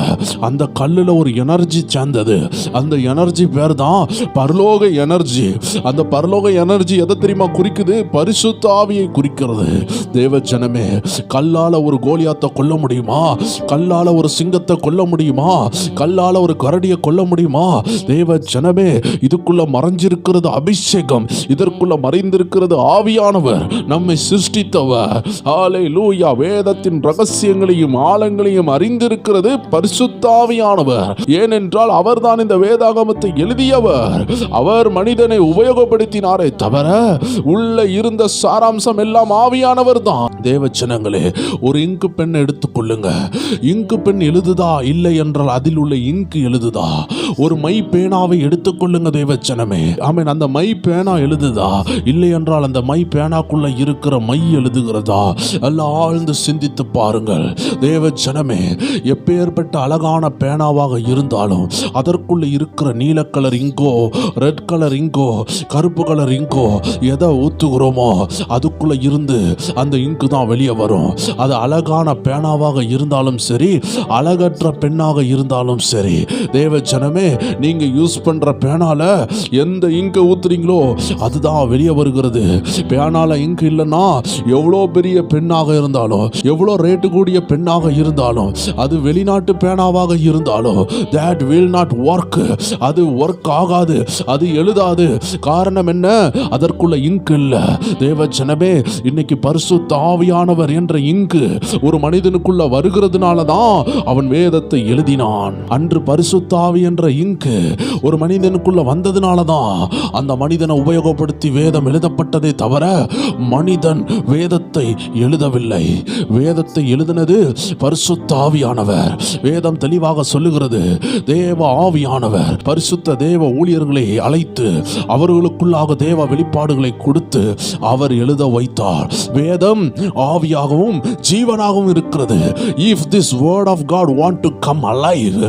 அந்த கல்லுல ஒரு எனர்ஜி சேர்ந்தது. அந்த எனர்ஜி பேர் தான் பரலோக எனர்ஜி. அந்த பரலோக எனர்ஜி எதை தெரியுமா குறிக்குது? பரிசுத்த ஆவியை குறிக்கிறது. தேவ ஜனமே, கல்லால ஒரு கோலியாத்தை கொல்ல முடியுமா? கல்லால ஒரு சிங்கத்தை கொல்ல முடியுமா? கல்லால ஒரு கரடியை கொல்ல முடியுமா? தேவ ஜனமே, இதுக்குள்ள மறைஞ்சிருக்கிறது அபிஷேகம், இதற்குள்ள மறைந்திருக்கிறது ஆவியானவர், நம்மை சிருஷ்டித்தவர். ஹல்லேலூயா. வேதத்தின் ரகசியங்களையும் ஆழங்களையும் அறிந்திருக்கிறது பரிசுத்த ஆவியானவர். ஏனென்றால் அவர்தான் இந்த வேதாகமத்தை எழுதியவர். அவர் மனிதனை உபயோகப்படுத்தினாரே தவிர உள்ள இருந்த சாராம்சம் எல்லாம் ஆவியானவர் தான். தேவச்சனங்களே, ஒரு இங்கு பெண் எடுத்துக்கொள்ளுங்க. இங்கு பெண் எழுதுதா? இல்லை என்றால் அதில் உள்ள இங்கு எழுதுதா? ஒரு மை பேனாவை எடுத்துக்கொள்ளுங்க தேவச்சனமே. ஆமென். அந்த மை பேனா எழுதுதா? இல்லை என்றால் அந்த மை பேனாக்குள்ள இருக்கிற மை எழுதுகிறதா? எல்லாம் ஆழ்ந்து சிந்தித்து பாருங்கள் தேவச்சனமே. எப்பேற்பட்ட அழகான பேனாவாக இருந்தாலும் அதற்குள்ள இருக்கிற நீல கலர் இங்கோ, ரெட் கலர் இங்கோ, கருப்பு கலர் இங்கோ எதை ஊத்துகிறோமோ அதுக்குள்ள இருந்து அந்த இங்கு தான் வெளியே வரும். அது அழகான பேனாவாக இருந்தாலும் சரி, அழகற்ற பெண்ணாக இருந்தாலும் சரி. தேவ ஜனமே, நீங்க யூஸ் பண்ற பேனால எந்த இங்கு ஊத்துறீங்களோ அதுதான் வெளியே வருகிறது. பேனால இங்கு இல்லைன்னா எவ்வளோ பெரிய பெண்ணாக இருந்தாலும், எவ்வளோ ரேட்டு கூடிய பெண்ணாக இருந்தாலும், அது வெளிநாட்டு பேனாவாக இருந்தாலும் that will not work. அது ஒர்க் ஆகாது, அது எழுதாது. காரணம் என்ன? அதற்குள்ள இங்கு இல்ல. தேவ ஜனமே, இன்னைக்கு பரிசுத்த ஆவியானவர் என்ற இங்கு ஒரு மனிதனுக்குள்ள வருகிறதுனால தான் அவன் வேதத்தை எழுதினான். அன்று பரிசுத்த ஆவி என்ற இங்கு ஒரு மனிதனுக்குள்ள வந்ததுனால தான் அந்த மனிதனை உபயோகப்படுத்தி வேதம் எழுதப்பட்டதே தவிர மனிதன் வேதத்தை எழுதவில்லை. வேதத்தை எழுதினது பரிசுத்த ஆவியானவர். வேதம் தெளிவாக சொல்லுகிறது, தேவ ஆவியானவர் பரிசுத்த தேவ ஊழியர்களை அழைத்து அவர்களுக்குள்ளாக தேவ வெளிப்பாடுகளை கொடுத்து அவர் எழுத வைத்தார். வேதம் ஆவியாகவும் ஜீவனாகவும் இருக்கிறது. If this word of God want to come alive,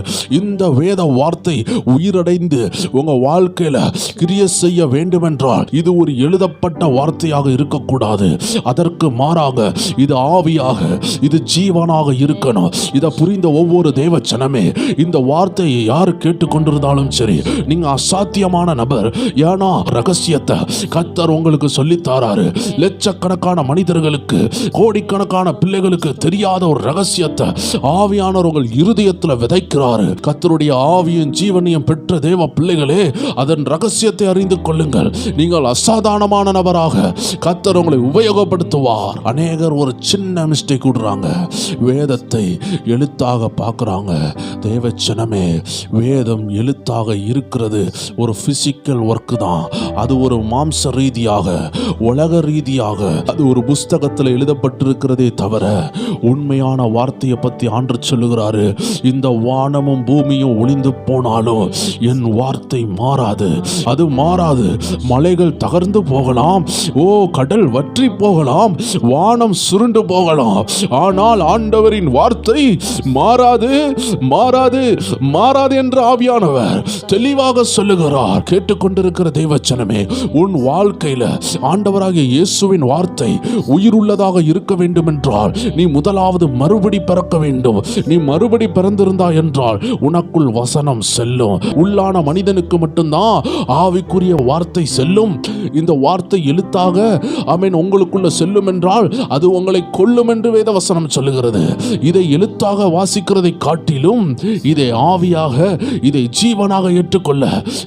இந்த வேத வார்த்தை உயிரடைந்து உங்க வாழ்க்கையில கிரியை செய்ய வேண்டுமென்றால் இது ஒரு எழுதப்பட்ட வார்த்தையாக இருக்கக்கூடாது. அதற்கு மாறாக இது ஆவியாக, இது ஜீவனாக இருக்கணும். இதை புரிந்த ஒவ்வொரு தேவ ஜனமே, இந்த வார்த்தையை யாரு கேட்டுக்கொண்டிருந்தாலும் சரி, நீங்க அசாத்தியமான நபர். ஏன்னா ரகசியத்தை கர்த்தர் உங்களுக்கு சொல்லித்தாராரு. லட்சக்கணக்கான மனிதர்களுக்கு, கோடிக்கணக்கான பிள்ளைகளுக்கு தெரியாத ஒரு ரகசியத்தை ஆவியானவர் உங்கள் இருதயத்தில் விதைக்கிறாரு. கர்த்தருடைய ஆவியின் ஜீவனையும் பெற்ற தேவ பிள்ளைகளே, அதன் ரகசியத்தை அறிந்து கொள்ளுங்கள். நீங்கள் அசாதாரணமான நபராக கர்த்தர் உங்களை உபயோகப்படுத்துவார். அநேகர் ஒரு சின்ன மிஸ்டேக் விடுறாங்க, வேதத்தை எழுத்தாக பார்க்குறாங்க. தேவச்சனமே, வேதம் எழுத்தாக இருக்கிறது ஒரு பிசிக்கல் ஒர்க் தான். அது ஒரு மாம்ச ரீதியாக, உலக ரீதியாக அது ஒரு புஸ்தகத்தில் எழுதப்பட்டிருக்கிறதே தவிர உண்மையான வார்த்தையை பற்றி ஆண்டு சொல்லுகிறாரு, இந்த வானமும் பூமியும் ஒளிந்து போனாலும் என் வார்த்தை மாறாது. அது மாறாது. மலைகள் தகர்ந்து போகலாம், கடல் வற்றி போகலாம், வானம் சுருண்டு போகலாம், ஆனால் ஆண்டவரின் வார்த்தை மாறாது, மாறாது, மாறாது என்று ஆவியானவர் தெளிவாக சொல்லுகிறார். கேட்டுக்கொண்டிருக்கிற தேவச்சனமே, உன் வாழ்க்கையில ஆண்டவராகிய இயேசுவின் வார்த்தை உயிருள்ளதாக இருக்க வேண்டும் என்றால் நீ முதலாவது மறுபடி பிறக்க வேண்டும். நீ மறுபடி பிறந்திருந்தா என்றால் உனக்குள் வசனம் செல்லும். உள்ளான மனிதனுக்கு மட்டும்தான் ஆவிக்குரிய வார்த்தை செல்லும். இந்த வார்த்தை எழுத்தாக ஆமென் உங்களுக்குள்ள செல்லும் என்றால் அது உங்களை கொல்லும் என்று வேத வசனம் சொல்லுகிறது. இதை எழுத்தாக வாசிக்கிறதை காட்டிலும் இதை ஆவியாக, இதை ஜீவனாக ஏற்றுக்கொள்ள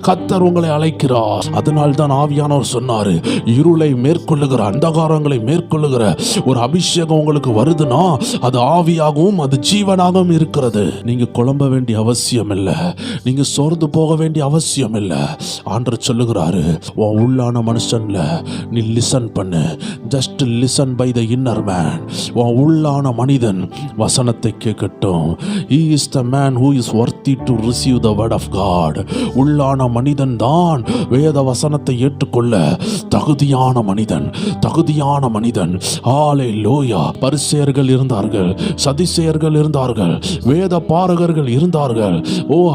கர்த்தர் உங்களை அழைக்கிறார். அதனால் தான் ஆவியானவர் சொன்னாரு, இருளை மேற்கொள்ளுகிற, அந்தகாரங்களை மேற்கொள்ளுகிற ஒரு அபிஷேகம் உங்களுக்கு வருதுன்னா அது ஆவியாகவும் அது ஜீவனாகவும் இருக்கிறது. நீங்க குழம்ப வேண்டிய அவசியம் இல்லை, நீங்க சோர்ந்து போக வேண்டிய அவசியம் இல்லை. ஆண்டவர் சொல்லுகிறாரு, உன் உள்ளான மனுஷன்ல நீ லிசன் பண்ணு. Just listen by the inner man. உன் உள்ளான மனிதன் வசனத்தை கேட்கட்டும். He is the man who is worthy to receive the word of God. உள்ளான மனிதன் தான் வேத வசனத்தை ஏற்றுக்கொள்ள தகுதியான மனிதன், தகுதியான மனிதன். ஹல்லேலூயா. பரிசேயர்கள் இருந்தார்கள், சதிசேயர்கள் இருந்தார்கள், வேத பாரகர்கள் இருந்தார்கள்.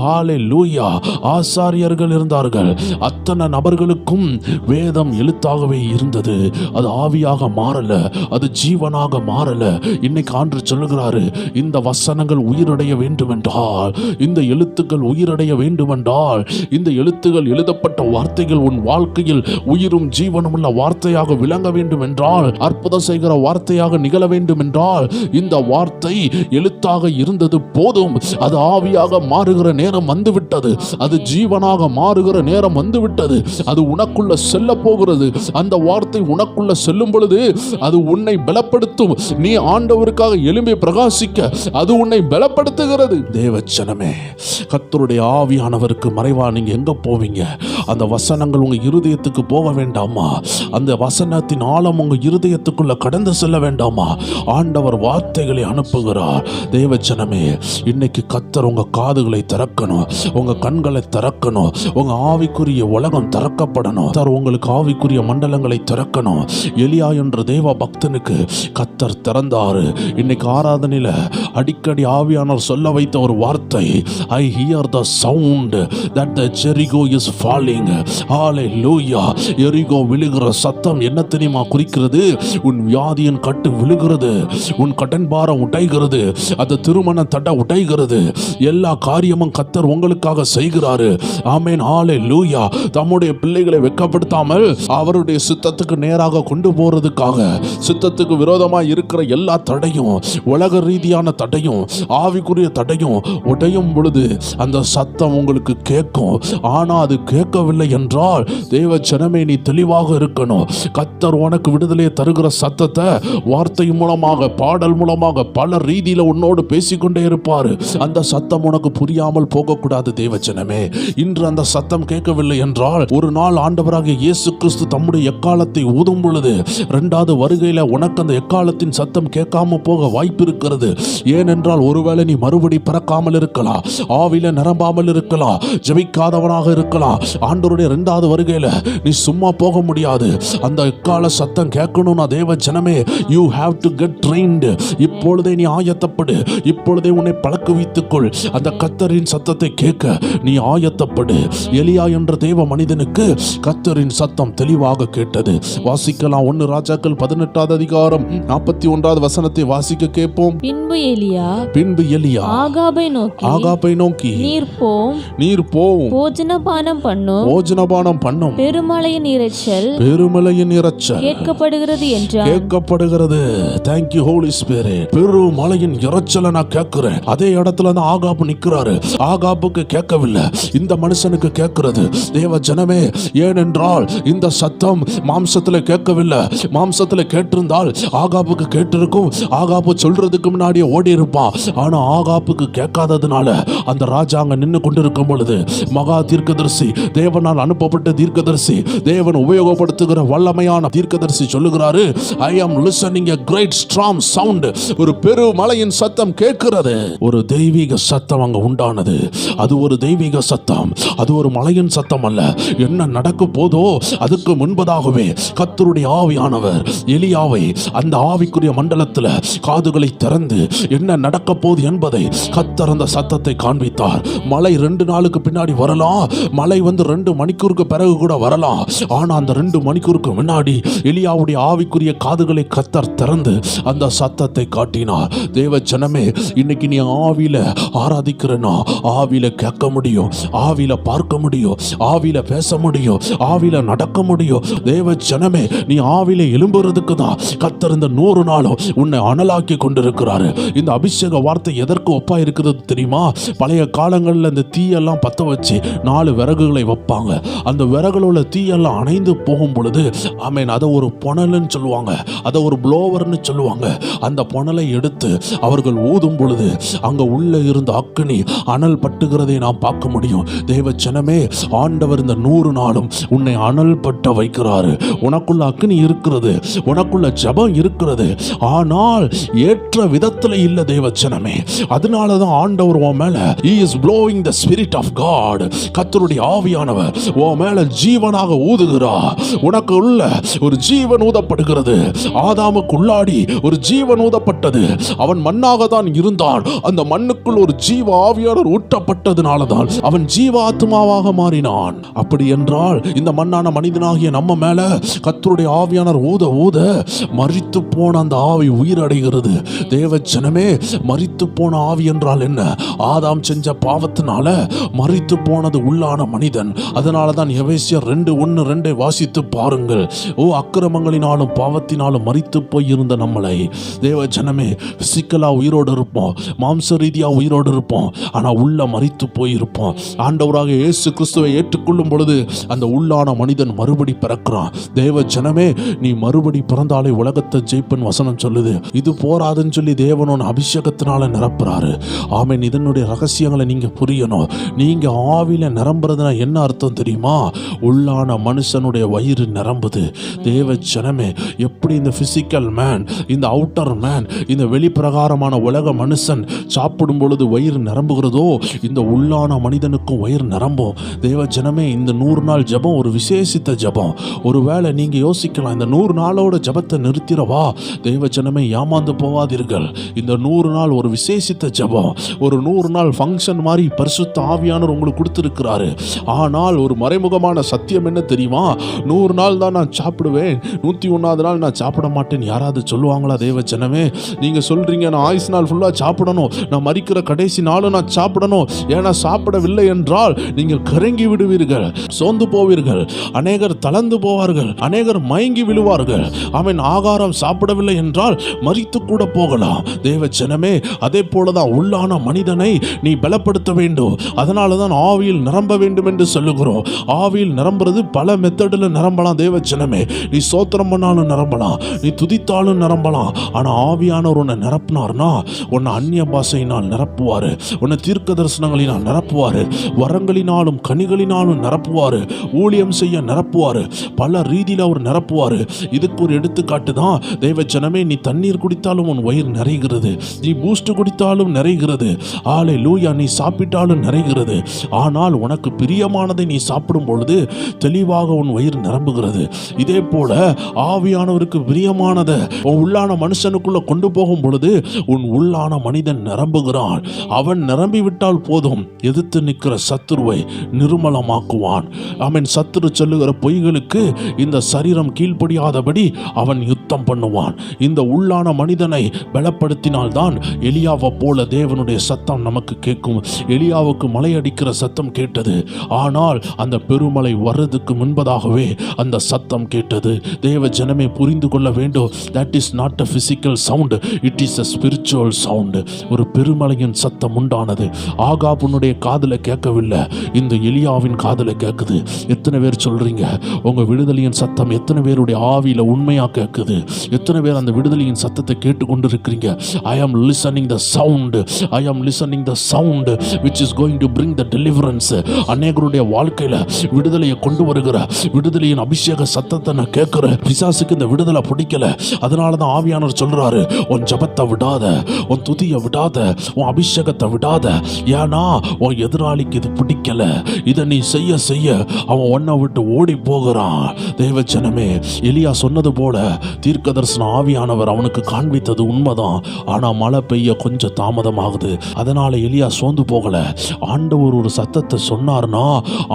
ஹல்லேலூயா. ஆசாரியர்கள் இருந்தார்கள். அத்தனை நபர்களுக்கும் வேதம் எழுத்தாகவே இருந்தது. அது ஆவியாக மாறல, அது ஜீவனாக மாறல. இன்னைக்கு ஆண்டவர் சொல்லுகிறாரு, இந்த வசனங்கள் உயிரடைய வேண்டும் என்றால், இந்த எழுத்துக்கள் உயிரடைய வேண்டும் என்றால், இந்த எழுத்துக்கள் எழுதப்பட்ட வார்த்தைகள் உன் வாழ்க்கையில் உயிரும் ஜீவனும் உள்ள வார்த்தையாக விளங்க வேண்டும் என்றால், அற்புதம் செய்கிற வார்த்தையாக நிகழ வேண்டும் என்றால், இந்த வார்த்தை எழுத்தாக இருந்தது போதும். அது ஆவியாக மாறுகிற நேரம் வந்துவிட்டது. அது ஜீவனாக மாறுகிற நேரம் வந்துவிட்டது. அது உனக்குள்ள செல்ல போகிறது. அந்த வார்த்தை உனக்குள்ள செல்லும் பொழுது அது உன்னை பலப்படுத்தும். நீ ஆண்டவருக்காக எழும்பி பிரகாசிக்க அது உன்னை பலப்படுத்துகிறது. தேவச்சனமே, கர்த்தருடைய ஆவியானவருக்கு மறைவா நீங்க எங்க போவீங்க? அந்த வசனங்கள் உங்க இருதயத்துக்கு போக வேண்டாமா? அந்த வசனத்தின் ஆழம் உங்க இருதயத்துக்குள்ள கடந்து செல்ல வேண்டாமா? ஆண்டவர் வார்த்தைகளை அனுப்புகிறார். தேவச்சனமே, இன்னைக்கு கர்த்தர் உங்க காதுகளை திறக்கணும், உங்க கண்களை திறக்கணும், உங்க ஆவிக்குரிய உலகம் திறக்கப்படணும். உங்களுக்கு ஆவிக்குரிய மண்டலங்களை திறக்கணும். எலியா என்ற தேவ பக்தனுக்கு கர்த்தர் திறந்தாரு. இன்னைக்கு ஆராதனையில அடிக்கடி ஆவியானவர் சொல்ல வைத்த ஒரு வார்த்தை, I hear the sound that the Jericho is falling. Hallelujah. எரிகோ விழுகிற சத்தம் என்ன தெரியுமா குறிக்கிறது? உன் வியாதியின் கட்டு விழுகிறது, உன் கடன் பாரம் உடைகிறது, அந்த திருமண தடை உடைகிறது. எல்லா காரியமும் கர்த்தர் உங்களுக்காக செய்கிறாரு. ஆமென். ஹல்லேலூயா. தம்முடைய பிள்ளைகளை வெட்கப்படுத்தாமல் அவருடைய சித்தத்துக்கு நேராக கொண்டு போறதுக்காக, சித்தத்துக்கு விரோதமாக இருக்கிற எல்லா தடையும், உலக ரீதியான தடையும், ஆவிக்குரிய தடையும் உடையும் பொழுது அந்த சத்தம் உங்களுக்கு கேட்கும். ஆனா அது கேட்கவில்லை என்றால் தேவ ஜனமே, நீ தெளிவாக இருக்கணும். கர்த்தர் உனக்கு விடுதலை தருகிற சத்தத்தை வார்த்தை மூலமாக, பாடல் மூலமாக, பல ரீதியில உன்னோடு பேசிக்கொண்டே இருப்பாரு. அந்த சத்தம் உனக்கு புரியாமல் போகக்கூடாது. தேவ ஜனமே, இன்று அந்த சத்தம் கேட்கவில்லை என்றால் ஒரு நாள் ஆண்டவராகிய இயேசு கிறிஸ்து தம்முடைய எக்காலத்தை ஊதும் பொழுது, இரண்டாவது வருகையில உனக்கு அந்த எக்காலத்தின் சத்தம் கேட்காம போக வாய்ப்பு இருக்கிறது. ஏனென்றால் ஒருவேளை நீ மறுபடி பிறக்காமல் இருக்கலாம், ஆவில நிரம்பாமல் இருக்கலாம், ஜெபிக்காதவனாக இருக்கலாம். ஆண்டவருடைய இரண்டாவது வருகையில நீ சும்மா போக முடியாது. அந்த எக்கால சத்தம் கேட்கணும்னா தேவ ஜனமே, you have to get trained. இப்பொழுதே நீ ஆயத்தப்படு, இப்பொழுதே உன்னை பழக்க வைத்துக்கொள். அந்த கர்த்தரின் சத்தத்தை கேட்க நீ ஆயத்தப்படு. எலியா என்ற தேவ மனிதனுக்கு கர்த்தரின் சத்தம் தெளிவாக கேட்டது. வாசிக்கலாம். 1 ராஜாக்கள் 18வது அதிகாரம் 41வது வசனத்தை வாசிக்க கேட்போம். பின்பு எலியா ஆகாபை நோக்கி நீர் போம் போஜனபானம் பண்ணும் பெருமழையின் இரைச்சல் கேட்கப்படுகிறது கேட்கப்படுகிறது. Thank you Holy Spirit. பெருமழையின் இரைச்சலை நான் கேட்கிறேன். அதே இடத்துல தான் ஆகாபு நிற்கிறாரு. ஆகாபுக்கு கேட்கவில்லை, இந்த மனுஷனுக்கு கேட்கிறது. தேவ ஜனமே, ஏனென்றால் இந்த சத்தம் மாம்சத்துல கேட்கவில்லை. மாம்சத்துல கேட்டிருந்தால் ஆகாபுக்கு கேட்டிருக்கும். ஆகாபு சொல்றதுக்கு முன்னாடியே ஓடி இருப்பான். ஆனா ஆகாபுக்கு கேட்காததுனால அந்த ராஜா அங்க நின்று கொண்டிருக்கும் பொழுது மகா தீர்க்கதரிசி, தேவனால் அனுப்பப்பட்ட தீர்க்கதரிசி, தேவன் உபயோகப்படுத்துகிற வல்லமையான தீர்க்கதரிசி சொல்லுகிறாரு, I am listening a great storm sound. ஒரு பெருமழையின் சத்தம் கேட்கிறது. ஒரு தெய்வீக சத்தம் அங்க உண்டானது. அது ஒரு தெய்வீக சத்தம், அது ஒரு மழையின் சத்தம் அல்ல. என்ன நடக்க போதோ அதுக்கு முன்பதாகவே கர்த்தருடைய ஆவியானவர் எலியாவை அந்த ஆவிக்குரிய மண்டலத்தில் காதுகளை திறந்து என்ன நடக்க போகுது என்பதை கர்த்தர் அந்த சத்தத்தை காண்பித்தார். மழை 2 நாளுக்கு பின்னாடி வரலாம், மழை 2 மணிக்கூருக்கு பிறகு கூட வரலாம். ஆனா அந்த 2 மணிக்கூருக்கு முன்னாடி எலியாவுடைய ஆவிக்குரிய காதுகளை கர்த்தர் திறந்து அந்த சத்தத்தை காட்டினார். தேவ ஜனமே, இன்னைக்கு நீ ஆவியில ஆராதிக்கிறனா, ஆவியில கேட்க முடியும், ஆவியில பார்க்க முடியும், ஆவியில பேச முடியும், ஆவியில நடக்க முடியும். தேவ ஜனமே, நீ ஆவியில எழும்புறதுக்கு தான் கர்த்தர் இந்த 100 நாளும் உன்னை அனலாக்கி கொண்டிருக்கிறாரு. இந்த அபிஷேக வார்த்தை எதற்கு ஒப்பா இருக்கிறது தெரியுமா? பழைய காலங்களில் இந்த தீயெல்லாம் பத்த வச்சு 4 விறகுகளை வைப்பாங்க. அந்த விறகுல தீயெல்லாம் அணைந்து போகும் பொழுது ஆமென், அதை ஒரு புனல்னு சொல்லுவாங்க, அதை ஒரு ப்ளோவர்னு சொல்லுவாங்க. அந்த புனலை எடுத்து அவர்கள் ஊதும் பொழுது அங்க உள்ள இருந்த அக்கினி அனல் பட்டுகிறதை நாம் பார்க்க முடியும். தேவ ஜனமே, ஆண்டவர் இந்த 100 நாளும் உன்னை அனல் பட்ட வைக்கிறாரு. உனக்குள்ள அக்கினி இருக்கிறது, உனக்குள்ள ஜெபம் இருக்கிறது, ஆனால் ஏற்ற விதத்தில் இல்ல தேவ ஜனமே. அதனாலதான் ஆண்டவர் உன் மேல he is blowing the spirit of God. கர்த்தருடைய ஆவியானவர் உன் மேல ஜீவனாக ஊதுகிறார். உனக்கு உள்ள ஒரு ஜீவன் ஊதப்படுகிறது. ஆதாமுக்கு உள்ளாடி ஒரு ஜீவன் ஊதப்பட்டது. அவன் மண்ணாக தான் இருந்தான். அந்த மண்ணுக்குள் ஒரு ஜீவ ஆவியானவர் ஊட்டப்பட்டதுனாலதான் அவன் ஜீவ ஆத்மாவாக மாறினான். அப்படி என்றால் இந்த மண்ணான மனிதனாகிய நம்ம மேல கர்த்தருடைய ஆவியானவர் ஊத ஊத மரித்து போன அந்த ஆவி உயிரடைகிறது. தேவ ஜனமே, மரித்து போன ஆவி என்றால் என்ன? ஆதாம் செஞ்ச பாவத்தினால மரித்து போனது உள்ளான மனிதன். அதனாலதான் எபேசியர் 2:1-2 வாசித்து பாருங்கள். ஓ அக்கிரமங்களினாலும் பாவத்தினாலும் மரித்து போய் இருந்த நம்மளை தேவ ஜனமே, பிசிக்கலா உயிரோடு இருப்போம், மாம்ச ரீதியா உயிரோடு இருப்போம், ஆனா உள்ள மரித்து போயிருப்போம். ஆண்டவராக இயேசு கிறிஸ்துவை ஏற்றுக்கொள்ளும் பொழுது அந்த உள்ளான மனிதன் மறுபடி பிறக்கிறான். தேவ ஜனமே, நீ மறுபடி பிறந்தாலே உலகத்தை ஜெயிப்பன் வசனம் சொல்லுது. இது போராதுன்னு சொல்லி தேவனோட அபிஷேகத்தினால நிரப்புறாரு. ஆமென். இதனுடைய ரகசியங்களை நீங்க புரியணும். நீங்க ஆவியில நிரம்புறதுனா என்ன அர்த்தம் தெரியுமா? உள்ளான மனுஷனுடைய வயிறு நிரம்புது. தேவ ஜனமே, எப்படி இந்த பிசிக்கல் மேன், இந்த அவுட்டர் மேன், இந்த வெளிப்பிரகாரமான உலக மனுஷன் சாப்பிடும் பொழுது வயிறு நிரம்புகிறதோ, இந்த உள்ளான மனிதனுக்கும் வயிறு நிரம்பும். தேவ ஜனமே, இந்த 100 நாள் ஜெபம் ஒரு விசேஷித்த ஜெபம். ஒருவேளை நீங்க யோசிக்கலாம், இந்த 100 நாளோட ஜெபத்தை நிறுத்திடவா? தேவ ஜனமே, ஏமாந்து போவாதீர்கள். இந்த 100 நாள் ஒரு விசேஷித்த ஜெபம், ஒரு 100 நாள் ஃபங்க்ஷன் மாதிரி பரிசுத்த ஆவியானவர் உங்களுக்கு கொடுத்திருக்கிறாரு. ஆனால் ஒரு மறைமுகமான சத்தியம் என்ன தெரியுமா? 100 நாள் தான் நான் சாப்பிடுவேன், 101வது நாள் நான் சாப்பிட மாட்டேன். யாராவது சொல்லுவாங்களா? தேவ ஜனமே, நீங்க சொல்றீங்க நான் ஆயுசு நாள் ஃபுல்லா சாப்பிடணும், நான் மரிக்கிற கடைசி நாளும் நான் சாப்பிடணும். ஏன்னா சாப்பிடவில்லை என்றால் நீங்கள் கரங்கி விடுவீர்கள், சோர்ந்து போவீர்கள், அநேகர் தளர்ந்து போவார்கள், அநேகர் மயங்கி விழுவார்கள். அவன் ஆகாரம் சாப்பிடவில்லை என்றால் மரித்து கூட போகலாம். தேவ ஜனமே, அதே போலதான் உள்ளான மனிதனை நீ பலப்படுத்த வேண்டும். அதனால தான் ஆவியில் நிரம்ப வேண்டும் என்று சொல்லுகிறோம். ஆவியில் நிரம்புறது பல மெத்தடில் நிரம்பலாம். தேவ ஜனமே, நீ சோத்திரம் பண்ணாலும் நிரம்பலாம், நீ துதித்தாலும் நிரம்பலாம். ஆனா ஆவியானவர் உன்னை நிரப்பினார்னா உன்னை அந்நிய பாஷையினால் நிரப்புவாரு, உன்னை தீர்க்க தரிசனங்களினால் நிரப்புவாரு, வரங்களினாலும் கனிகளினாலும் நிரப்புவாரு, ஊழியம் செய்ய நிரப்புவாரு, பல ரீதியில் அவர் நிரப்புவாரு. இதுக்கு ஒரு எடுத்துக்காட்டு தான் தேவ ஜனமே, நீ தண்ணீர் குடித்தாலும் உன் வயிறு நிறைகிறது, நீ பூஸ்ட் குடித்தாலும் நிறைகிறது, ஹல்லேலூயா, நீ சாப்பிட்டாலும் நிறைகிறது. ஆனால் உனக்கு பிரியமானதை நீ சாப்பிடும் பொழுது தெளிவாக உன் வயிறு நிரம்புகிறது. இதே போல ஆவியானவருக்கு பிரியமானதை உன் உள்ளான மனுஷனுக்குள்ள கொண்டு போகும் பொழுது உன் உள்ளான மனிதன் நிரம்புகிறான். அவன் நிரம்பி விட்டால் போதும், எதிர்த்து நிற்கிற சத்துருவை நிர்மலமாக்குவான். அவன் சத்துரு சொல்லுகிற பொய்களுக்கு இந்த சரீரம் கீழ்ப்படியாதபடி அவன் யுத்தம் பண்ணுவான். இந்த உள்ளான மனிதனை பலப்படுத்தினான் அதனால்தான் எலியாவை போல தேவனுடைய சத்தம் நமக்கு கேட்கும். எலியாவுக்கு மலை அடிக்கிற சத்தம் கேட்டது, ஆனால் அந்த பெருமலை வர்றதுக்கு முன்பதாகவே அந்த சத்தம் கேட்டது. தேவ ஜனமே புரிந்து கொள்ள வேண்டும், that is not a physical sound, it is a spiritual sound. ஒரு பெருமலையின் சத்தம் உண்டானது. ஆகாபுனுடைய காதுல கேட்கவில்லை, இந்த எலியாவின் காதுல கேட்குது. எத்தனை பேர் சொல்றீங்க உங்க விடுதலையின் சத்தம் எத்தனை பேருடைய ஆவியில உண்மையா கேட்குது? எத்தனை பேர் அந்த விடுதலையின் சத்தத்தை கேட்டு கொண்டு இருக்கிறீங்க? I am listening the sound, I am listening the sound which is going to bring the deliverance. அநேகருடைய வாழ்க்கையில விடுதலையை கொண்டு வருகிற விடுதலையின் அபிஷேக சத்தத்தை நான் கேட்கிறேன். பிசாசுக்கு இந்த விடுதலை பிடிக்கல, அதனாலதான் ஆவியானவர் சொல்றாரு, உன் ஜபத்தை விடாத, உன் துதியை விடாத, உன் அபிஷேகத்தை விடாத. ஏன்னா உன் எதிராளிக்கு இது பிடிக்கல. இதை நீ செய்ய செய்ய அவன் உன்னை விட்டு ஓடி போகிறான். தேவ ஜனமே, எலியா சொன்னது போல தீர்க்கதரிசன ஆவியானவர் அவனுக்கு காண்பித்தது உண்மைதான். ஆனா மழை பெய்ய கொஞ்சம் தாமதமாகுது. அதனால எலியா சோர்ந்து போகல. ஆண்டவர் ஒரு சத்தத்தை சொன்னார்னா,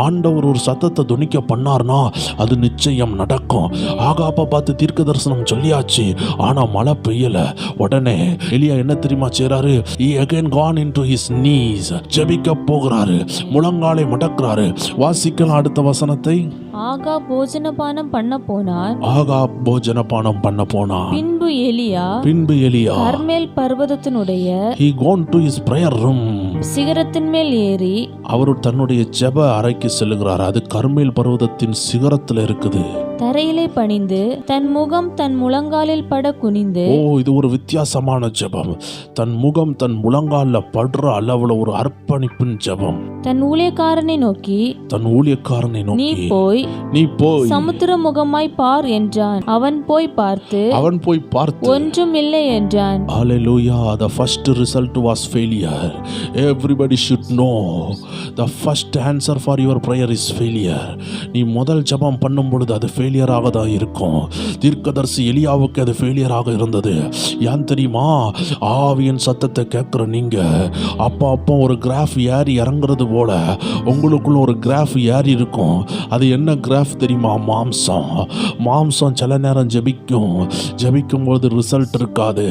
ஆண்டவர் ஒரு சத்தத்தை துணிக்க பண்ணார்னா அது நிச்சயம் நடக்கும். ஆகாபை பார்த்து தீர்க்க தரிசனம் சொல்லியாச்சு, ஆனா மழை பெய்யல. உடனே எலியா என்ன தெரியுமா செய்றாரு? he again gone into his knees. ஜெபிக்க போகிறாரு, முழங்காலை மடக்கிறாரு. வாசிக்கலாம் அடுத்த வசனத்தை. ஆகாப் போஜனபானம் பண்ண போனான். ஆகாப் போஜனபானம் பண்ண போனான். பின்பு எலியா கர்மேல் பர்வதத்தினுடைய he gone to his prayer room. சிகரத்தின் மேல் ஏறி அவர் தன்னுடைய ஜெப அறைக்கு செல்லுகிறார். அது கர்மேல் பர்வதத்தின் சிகரத்தில் இருக்குது. தரையிலே பணிந்து தன் முகம் தன் முழங்காலில் பட குனிந்து. இது ஒரு வித்தியாசமான ஜெபம். தன் முகம் தன் முழங்காலில் படுற அளவுல ஒரு அர்ப்பணிப்பின் ஜெபம். தன் ஊழியக்காரனை நோக்கி நீ போய் சமுத்திர முகமாய் பார் என்றான். அவன் போய் பார்த்து ஒன்றும் இல்லை என்றான். Hallelujah. The first result was failure. Everybody should know the first answer for your prayer is failure. நீ முதல் ஜெபம் பண்ணும் பொழுது அது ஃபெயிலியராக தான் இருக்கும். தீர்க்கதரிசி எலியாவுக்கு அது ஃபெயிலியராக இருந்தது. ஏன் தெரியுமா? ஆவியின் சத்தத்தை கேட்குற நீங்க அப்போ ஒரு கிராஃப் ஏறி இறங்குறது போல உங்களுக்குள்ள ஒரு கிராஃப் ஏறி இருக்கும். அது என்ன கிராஃப் தெரியுமா? மாம்சம் சில நேரம் ஜெபிக்கும் பொழுது ரிசல்ட் இருக்காது.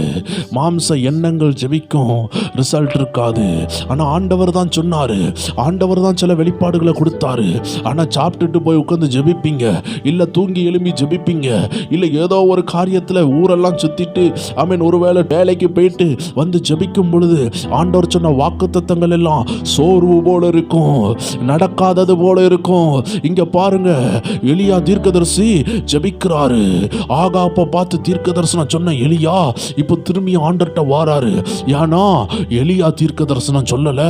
மாம்ச எண்ணங்கள் ஜெபிக்கும், ரிசல்ட் இருக்காது. ஆனா ஆண்டவர் தான் சொன்னாரு, ஆண்டவர் தான் சில வெளிப்பாடுகளை கொடுத்தாரு. ஆனா சாப்பிட்டுட்டு போய் உட்கார்ந்து ஜெபிப்பீங்க, இல்ல தூங்கி எழும்பி ஜெபிப்பீங்க, இல்ல ஏதோ ஒரு காரியத்துல ஊரெல்லாம் சுத்திட்டு ஒருவேளை வேலைக்கு போயிட்டு வந்து ஜெபிக்கும் பொழுது ஆண்டவர் சொன்ன வாக்குத்தத்தங்கள் எல்லாம் சோர்வு போல இருக்கும், நடக்காதது போல இருக்கும். இங்க பாருங்க, எலியா தீர்க்கதரிசி ஜெபிக்கிறாரு. ஆகாப்பை பார்த்து தீர்க்கதரிசனம் சொன்ன எலியா இப்ப திரும்பி ஆண்டர்ட்ட வாராரு. ஏன்னா எலியா தீர்க்கதரிசனம் சொல்லல,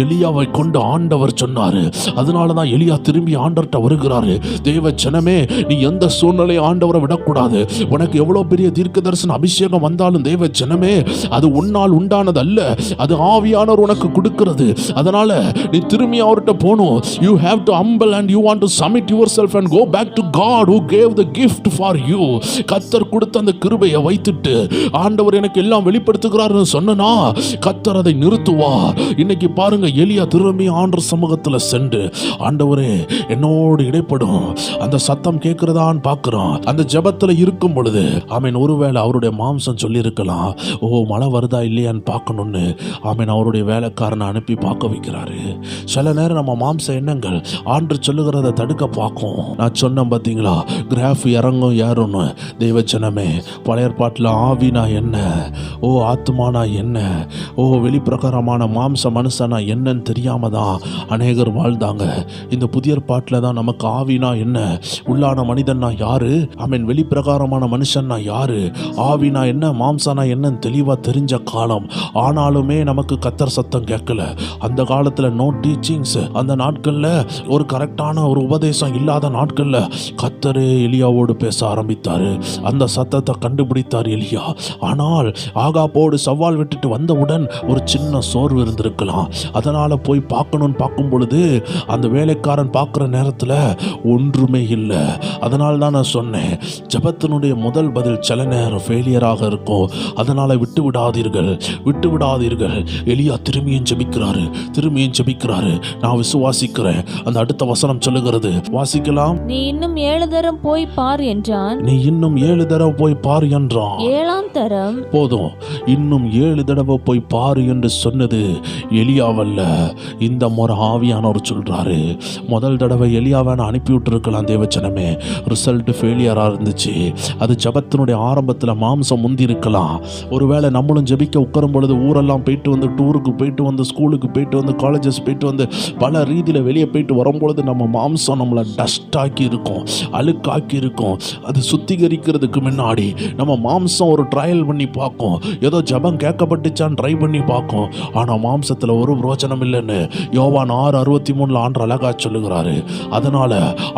எலியாவை கொண்டு ஆண்டவர் சொன்னாரு. அதனாலதான் எலியா திரும்பி ஆண்டர்ட்ட வருகிறாரு. தேவ ஜனமே, நீ எந்த சூழ்நிலையை ஆண்டவரை விடக்கூடாது. உனக்கு எவ்வளவு பெரிய தீர்க்கதரிசன அபிஷேகம் வந்தாலும் தேவ ஜனமே, அது உன்னால் உண்டானது அல்ல, அது ஆவியானவர் உனக்கு கொடுக்கிறது. அதனால நீ திரும்பி அவர்கிட்ட போகணும். You have to humble and you want to submit yourself and go back to God who gave the gift for you. கர்த்தர் கொடுத்த அந்த கிருபையை வைத்துட்டு ஆண்டவர் எனக்கு எல்லாம் வெளிப்படுத்துகிறாருன்னு சொன்னா கர்த்தர் அதை நிறுத்துவார். இன்னைக்கு பாருங்க, எலியா திரும்பி ஆண்டவர் சமூகத்தில் சென்று, ஆண்டவரே என்னோடு இடைப்படும், அந்த சத்தம் கேட்கிறதான்னு பார்க்கிறான். அந்த ஜெபத்துல இருக்கும் பொழுது ஒருவேளை அவருடைய மாம்சம் சொல்லி இருக்கலாம், மழை வருதா இல்லையான்னு பார்க்கணும்னு. அவருடைய வேலைக்காரனை அனுப்பி பார்க்க வைக்கிறாரு. சில நேரம் நம்ம மாம்ச எண்ணங்கள் ஆண்டு சொல்லுகிறத தடுக்க பார்க்கும். நான் சொன்னேன் பார்த்தீங்களா, கிராஃப் இறங்கும் ஏறும்னு. தெய்வ ஜனமே, பழைய ஏற்பாட்டில் ஆவினா என்ன, ஆத்மானா என்ன, வெளிப்பிரகாரமான மாம்ச மனுஷனா என்னன்னு தெரியாம தான் அநேகர் வாழ்ந்தாங்க. இந்த புதிய ஏற்பாட்டில் தான் நமக்கு ஆவினா என்ன, உள்ளான மனிதன்னா யாரு, வெளிப்பிரகாரமான மனுஷன்னா யாரு, ஆவினா என்ன, மாம்சனா என்னன்னு தெளிவா தெரிஞ்ச காலம். ஆனாலுமே நமக்கு கர்த்தர் சத்தம் கேட்கல. அந்த காலத்துல நோ டீச்சிங்ஸ், அந்த நாட்கள்ல ஒரு கரெக்டான ஒரு உபதேசம் இல்லாத நாட்கள்ல கர்த்தரே எலியாவோடு பேச ஆரம்பித்தாரு. அந்த சத்தத்தை கண்டுபிடித்தார் எலியா. ஆனால் ஆகாபோடு சவால் விட்டுட்டு வந்தவுடன் ஒரு சின்ன சோர்வு இருந்திருக்கலாம். அதனால போய் பார்க்கணும்னு பார்க்கும் பொழுது அந்த வேலைக்காரன் பார்க்குற நேரத்தில் ஒன்றுமே இல்லை. அதனால தான் நான் சொன்னேன், ஜெபத்தினுடைய முதல் பதில் சில நேரம் ஃபெயிலியராக இருக்கும். அதனால விட்டு விடாதீர்கள். எலியா திரும்பியும் ஜெபிக்கிறாரு. நான் விசுவாசிக்கிறேன். அந்த அடுத்த வசனம் சொல்லுகிறது, வாசிக்கலாம். நீ இன்னும் 7 தரம் போய் பார் என்றான். 7ஆம் தரம் போதும், இன்னும் 7 தடவை போய் பாரு என்று சொன்னது எலியாவல்ல, இந்த முறை ஆவியானவர் சொல்றாரு. முதல் தடவை எலியாவை அனுப்பி விட்டுருக்கலாம் தேவச்சனமே, ரிசல்ட் ஃபெயிலியராக இருந்துச்சு. அது ஜபத்தினுடைய ஆரம்பத்தில் மாம்சம் முந்தி இருக்கலாம். ஒருவேளை நம்மளும் ஜெபிக்க உட்காரும் பொழுது ஊரெல்லாம் போயிட்டு வந்து, டூருக்கு போயிட்டு வந்து, ஸ்கூலுக்கு போயிட்டு வந்து, காலேஜஸ் போயிட்டு வந்து, பல ரீதியில் வெளியே போயிட்டு வரும்பொழுது நம்ம மாம்சம் நம்மளை டஸ்டாக்கி இருக்கும், அழுக்காக்கி இருக்கும். அது சுத்திகரிக்கிறதுக்கு முன்னாடி நம்ம மாம்சம் ஒரு ட்ரையல் பண்ணி பார்க்கும். ஏதோ ஜபம் கேட்கப்பட்டுச்சான்னு ட்ரை பண்ணி பார்க்கும். ஆனால் மாம்சத்தில் ஒரு பிரோஜனம் இல்லைன்னு யோவான் 6:63 ஆண்டர் அழகா சொல்லுகிறாரு. அதனால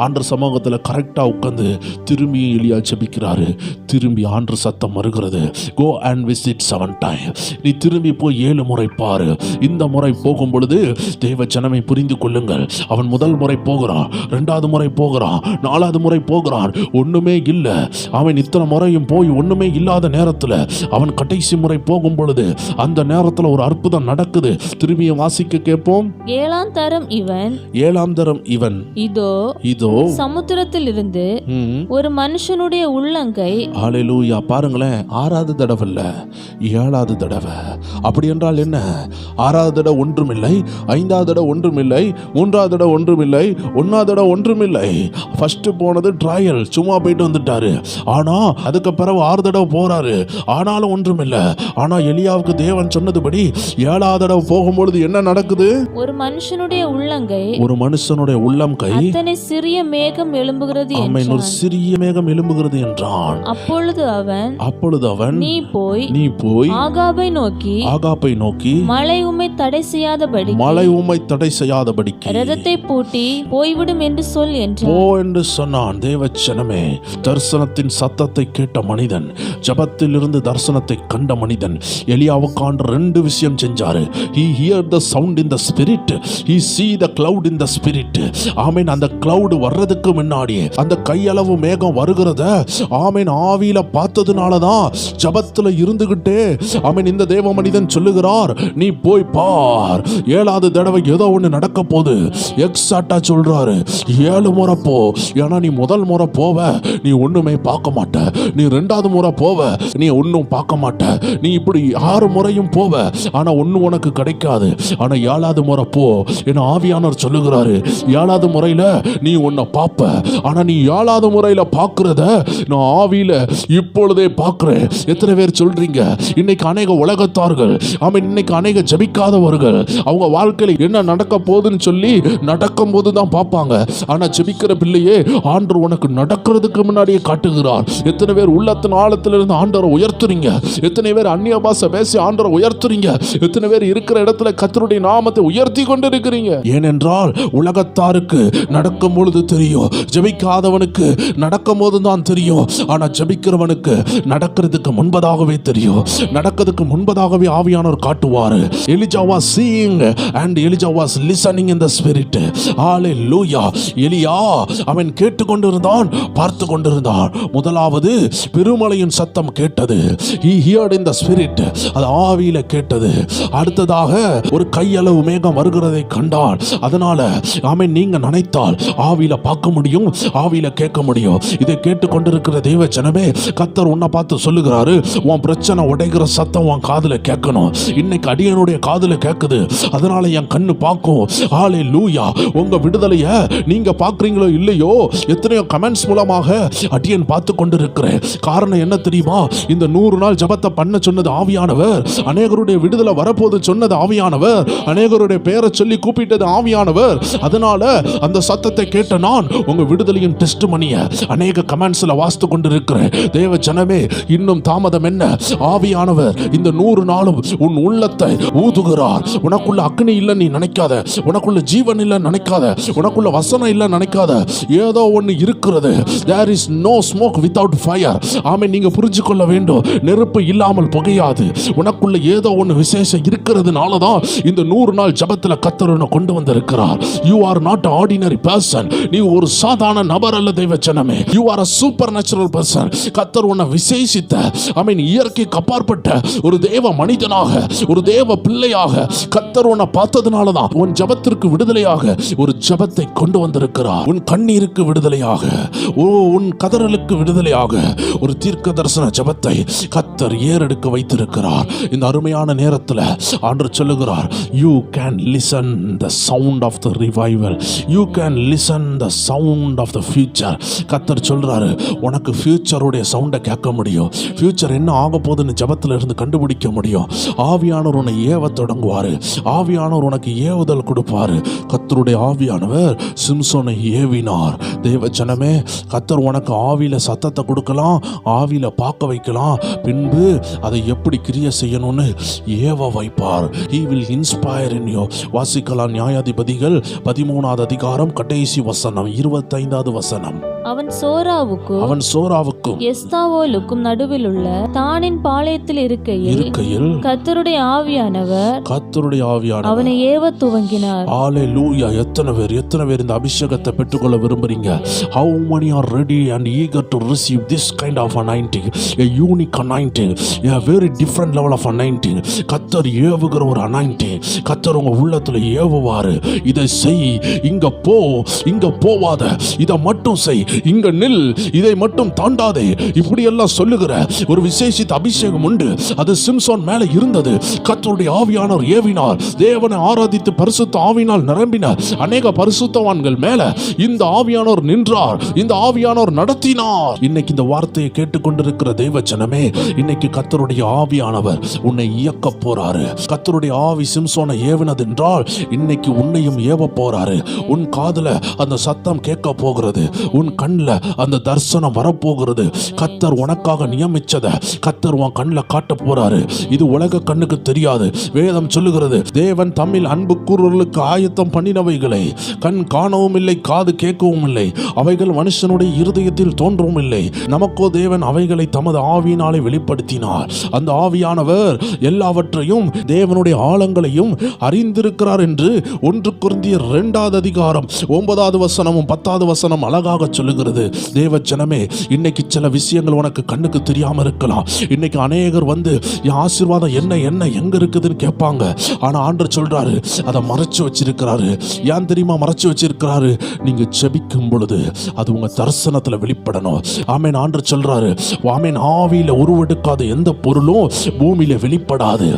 ஆண்டர் சமூகத்தில் கரெக்டாக உட்காந்து திரும்பி எலியா ஜெபிக்கிறாரு. திரும்பி ஆண்டர் சத்தம் வருகிறது, கோ அண்ட் விசிட் 7 times. நீ திரும்பி போய் 7 முறை பாரு. இந்த முறை போகும் பொழுது தேவ ஜனமே புரிந்து கொள்ளுங்கள், அவன் முதல் முறை போகிறான், 2வது முறை போகிறான், 4வது முறை போகிறான், ஒண்ணுமே இல்லை. அவன் இத்தனை முறையும் போய் ஒண்ணுமே இல்லாத நேரத்தில் அவன் கடைசி முறை போகும் பொழுது அந்த நேரத்தில் ஒரு அற்புதம் நடக்குது. திரும்பியும் வாசிக்க கேட்போம். 7ஆம் தரம் இவன் இதோ சமுத்திரத்தில் இருந்து ஒரு மனுஷனுடைய உள்ளங்கை. ஹல்லேலூயா. பாருங்களேன், 6வது தடவை இல்ல, 7வது தடவை. அப்படி என்றால் என்ன? 6வது தடவை ஒன்றுமில்லை, 5வது தடவை ஒன்றுமில்லை, 3வது தடவை ஒன்றுமில்லை, 1வது தடவை ஒன்றுமில்லை. ஃபர்ஸ்ட் போனது ட்ரையல், சும்மா போயிட்டு வந்துட்டாரு. ஆனா அதுக்கு பிறகு 6 தடவை போறாரு, ஆனாலும் ஒன்றுமில்லை. ஆனா எலியாவுக்கு தேவன் சொன்னதுபடி 7வது தடவை போகும்பொழுது என்ன நடக்குது? ஒரு மனுஷனுடைய உள்ளங்கை அத்தனை சிறிய மேகம் எழும்புகிறது என்றான். ஒரு சிறிய மேகம் எழும்புகிறது என்றான். அப்பொழுது அவன் நீ போய் ஆகாபை நோக்கி மழை உம்மை தடை செய்யாதபடி ரதத்தை பூட்டி போய்விடும் என்று சொல் என்று சொன்னான். தேவச்சனமே, தரிசனத்தின் சத்தத்தை கேட்ட மனிதன், ஜபத்தில் இருந்து தரிசனத்தை கண்ட மனிதன் எலியாவுக்கு ஆண்டவர் 2 விஷயம் செஞ்சாரு. He heard the sound in the spirit, he see the cloud in the spirit. ஆமென். அந்த cloud வர்றதுக்கு முன்னாடி அந்த கையளவு மேகம் வருகிறத ஆமென் ஆவியில பார்த்ததுனால தான் ஜபத்துல இருந்துகிட்டே ஆமென் இந்த தேவ மனிதன் சொல்லுகிறார், நீ போய் பார், 7வது தடவை ஏதோ ஒன்று நடக்க போகுது. எக்ஸாக்டா சொல்றாரு, 7 முறை போ. ஏன்னா நீ முதல் முறை போவ, நீ ஒண்ணுமே பார்க்க மாட்ட. நீ 2வது முறை போவ, நீ ஒன்னும் பார்க்க மாட்ட. நீ இப்படி 6 முறையும் போவ, ஆனா ஒண்ணு உனக்கு கிடைக்காது. ஆனா 7வது முறை போ. என ஆவியானவர் சொல்லுகிறாரு, 7வது முறையில நீ உன்னை பார்ப்ப. ஆனா நீ 7வது முறையில பார்க்கிறத நான் ஆவியில இப்பொழுதே பார்க்கிறேன். எத்தனை பேர் சொல்றீங்க? இன்னைக்கு அநேக உலகத்தார்கள், ஆமென், இன்னைக்கு அநேக ஜெபிக்காதவர்கள் அவங்க வாழ்க்கையில் என்ன நடக்க போகுதுன்னு சொல்லி நடக்கும் போது தான் பார்ப்பாங்க. ஆனா ஜெபிக்கிற பிள்ளையே ஆண்டவர் உனக்கு நடக்கிறதுக்கு முன்னாடியே காட்டுகிறார். எத்தனை பேர் உள்ளத்தின் ஆழத்திலிருந்து ஆண்டவரை உயர்த்துறீங்க? எத்தனை பேர் அந்நிய பாஷை பேசி ஆண்டவரை உயர்த்துறீங்க? எத்தனை பேர் இருக்கிற இடத்துல கர்த்தருடைய நாமத்தை உயர்த்தி கொண்டு இருக்கிறீங்க? ஏனென்றால் உலகத்தாருக்கு நடக்கும் பொழுது தெரியும், ஜெபிக்காதவனுக்கு நடக்கும் போது தான் தெரியும். ஆனா ஜெபிக்கிறவனுக்கு நடக்கிறதுக்கு முன்பதாகவே தெரியும். நடக்கிறதுக்கு முன்பதாகவே ஆவியானவர் காட்டுவார். Elijah was seeing and Elijah was listening in the spirit. Hallelujah. எலியா அவன் கேட்டுக்கொண்டிருந்தான், பார்த்து கொண்டிருந்தான். முதலாவது பெருமழையின் சத்தம் கேட்டது. He heard in the spirit. அது ஆவியில கேட்டது. அடுத்ததாக ஒரு கையளவு மேகம் வருகிறதை கண்டான். அதனால ஆமென், நீங்க நினைத்தால் ஆவியில பார்க்க முடியும், ஆவியில கேட்க முடியும். இதை கேட்டுக்கொண்டிருக்கிற தேவ ஜனமே, கர்த்தர் உன்னை பார்த்து சொல்லுகிறாரு, உன் பிரச்சனை உடைகிற சத்தம் உன் காதுல கேட்கணும். இன்னைக்கு அடியனுடைய காதுல கேட்குது. அதனால என் கண்ணு பார்க்கும். ஹல்லேலூயா. உங்க விடுதலைய நீங்க பார்க்கறீங்களோ இல்லையோ, எத்தனையோ கமெண்ட்ஸ் மூலமாக அடியன் பார்த்து கொண்டிருக்கிறேன். காரணம் என்ன தெரியுமா? இந்த 100 நாள் ஜபத்தை பண்ண சொன்னது ஆவியானவர், அநேகருடைய விடுதலை வரப்போது சொன்னது ஆவியானவர், அநேகருடைய பெயரை சொல்லி கூப்பிட்டது ஆவியானவர். அதனால அந்த சத்தத்தை கேட்ட நான் உங்க விடுதலையின் டெஸ்ட் மணிய அநேக கமெண்ட்ஸ்ல வாசித்து கொண்டிருக்கிறேன். தேவ ஜனமே, இன்னும் தாமதம் என்ன? ஆவியானவர் இந்த 100 நாளும் உன் உள்ளத்தை ஊதுகிறார். உனக்குள்ள அக்னி இல்ல நீ நினைக்காத, உனக்குள்ள ஜீவன் இல்ல நினைக்காத, உனக்குள்ள வசனம் இல்ல நினைக்காத. ஏதோ ஒன்று இருக்கிறது. There is no smoke without fire. ஆமென். நீங்க புரிஞ்சு கொள்ள வேண்டும், நெருப்பு இல்லாமல் புகையாது. உனக்குள்ள ஏதோ ஒன்று விசேஷம் இருக்கிறதுனால தான் இந்த 100 நாள் ஜபத்துல கர்த்தர் உன்னை கொண்டு வந்திருக்கிறார். You are not an ordinary person. நீ ஒரு சாதாரண நபர் அல்ல தெய்வ ஜனமே. You are a supernatural person. கர்த்தர் உன்னை விசேஷித்த இயற்கைக்கு அப்பாற்பட்ட ஒரு தேவ மனிதனாக, ஒரு தேவ பிள்ளையாக கர்த்தர் உன்னை பார்த்ததுனால தான் உன் ஜெபத்திற்கு விடுதலையாக ஒரு ஜெபத்தை கொண்டு வந்திருக்கிறார். உன் கண்ணீருக்கு விடுதலையாக, உன் கதறலுக்கு விடுதலையாக ஒரு தீர்க்க தரிசன ஜெபத்தை கர்த்தர் ஏறெடுக்க வைத்திருக்கிறார். இந்த அருமையான நேரத்தில் ஆண்டவர் சொல்லுகிறார், you can listen the sound of the revival, you can listen the sound of the future. கர்த்தர் சொல்றாரு, உனக்கு ஃபியூச்சருடைய சவுண்டை கேட்க முடியும். ஃபியூச்சர் என்ன ஆக போகுதுன்னு ஜெபத்தில் இருந்து கண்டுபிடிக்க முடியும். ஆவியானவர் உன்னை ஏவ தொடங்குவாரு. ஆவியானவர் உனக்கு ஏவுதல் கொடுப்பாரு. கர்த்தருடைய ஆவியானவர் சிம்சோனை ஏவினார். தேவ ஜனமே, கர்த்தர் உனக்கு ஆவியில சத்தத்தை கொடுக்கலாம், ஆவியில பார்க்க வைக்கலாம், பின்பு அதை எப்படி கிரியை செய்யணும்னு ஏவ வைப்பார். He will inspire in you. வாசிக்கலாம் நியாயாதிபதிகள் 13வது அதிகாரம் கடைசி வசனம் 25வது வசனம். அவன் சோராவுக்கும் எஸ்தாவோலுக்கும் நடுவில் உள்ள தானின் பாளையத்தில் இருக்கையில் கர்த்தருடைய ஆவியானவர் அவனை ஏவ துவங்கினார். ஹalleluya. எத்தனை பேர் இந்த அபிஷேகத்தை பெற்றுக்கொள்ள விரும்புறீங்க? How many are ready and eager to receive this kind of anointing? A unique anointing, a very different level of anointing. கர்த்தர் ஏவுகிற ஒரு anointing. கர்த்தர் உங்க உள்ளத்துல ஏவுவாரு. இதை செய், இங்க போ, இங்க போவாத, இதை மட்டும் செய், இங்க நில், இதை மட்டும் தாண்டாதே, இப்படி எல்லாம் சொல்லுகிற ஒரு விசேஷித்த அபிஷேகம் உண்டு. அது சிம்சோன் மேல இருந்தது. கர்த்தருடைய ஆவியானவர் ஏவினார். தேவனை ஆராதித்து பரிசுத்த ஆவியினால் நிரம்பினார். அநேக பரிசுத்தவான்கள் மேல இந்த ஆவியானவர் நின்றார். இந்த ஆவியானவர் நடத்தினார். இன்னைக்கு இந்த வார்த்தையை கேட்டுக்கொண்டிருக்கிற தேவ ஜனமே, இன்னைக்கு கர்த்தருடைய ஆவியானவர் உன்னை இயக்க போறாரு. கர்த்தருடைய ஆவி சிம்சோனை ஏவினது என்றால் இன்னைக்கு உன்னையும் ஏவ போறாரு. உன் காதுல அந்த சத்தம் கேட்க போகிறது. உன் கண்ணில் அந்த தரிசனம் வரப்போகிறது. கர்த்தர் உனக்காக நியமிச்சதை கர்த்தர் உன் கண்ணில் காட்ட போறாரு. இது உலக கண்ணுக்கு தெரியாது. வேதம் சொல்லுகிறது, தேவன் தம்மில் அன்பு கூறுவர்களுக்கு ஆயத்தம் பண்ணினவைகளை கண் காணவும் இல்லை, காது கேட்கவும் இல்லை, அவைகள் மனுஷனுடைய இருதயத்தில் தோன்றவும் இல்லை. நமக்கோ தேவன் அவைகளை தமது ஆவியினாலே வெளிப்படுத்தினார். அந்த ஆவியானவர் எல்லாவற்றையும் தேவனுடைய ஆழங்களையும் அறிந்திருக்கிறார் என்று 1 கொரிந்தியர் 2வது அதிகாரம் 9வது வசனமும் 10வது வசனம் அழகாக சொல்லுகிறது. தேவ ஜனமே, இன்னைக்கு சில விஷயங்கள் உனக்கு கண்ணுக்கு தெரியாம இருக்கலாம். இன்னைக்கு அநேகர் வந்து என் ஆசீர்வாதம் என்ன எங்க இருக்குதுன்னு கேட்பாங்க. ஆனா ஆண்டவர் சொல்றாரு, அதை மறைச்சு வச்சிருக்கிறாரு. ஏன் தெரியுமா மறைச்சு வச்சிருக்கிறாரு? நீங்க ஜெபிக்கும் பொழுது அது உங்க தரிசனத்துல வெளிப்படணும். ஆமென். ஆண்டவர் சொல்றாரு, ஆமென், ஆவியில உருவெடுக்காத எந்த பொருளும் பூமியில வெளிப்படாது.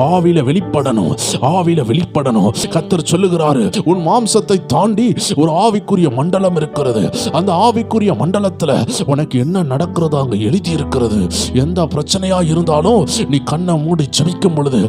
ஆவியில வெளிப்படணும், ஆவியில வெளிப்படணும். கர்த்தர் சொல்லுகிறாரு, உன் மாம்சத்தை தாண்டி ஒரு ஆவிக்குரிய மண்டலம் இருக்கிறது. அந்த ஆவிக்குரிய மண்டலத்துல உனக்கு என்ன நடக்கிறது அங்க எழுதி இருக்கிறது. எந்த பிரச்சனையா இருந்தாலும் நீ கண்ணை மூடி ஜெபிக்கும் பொழுது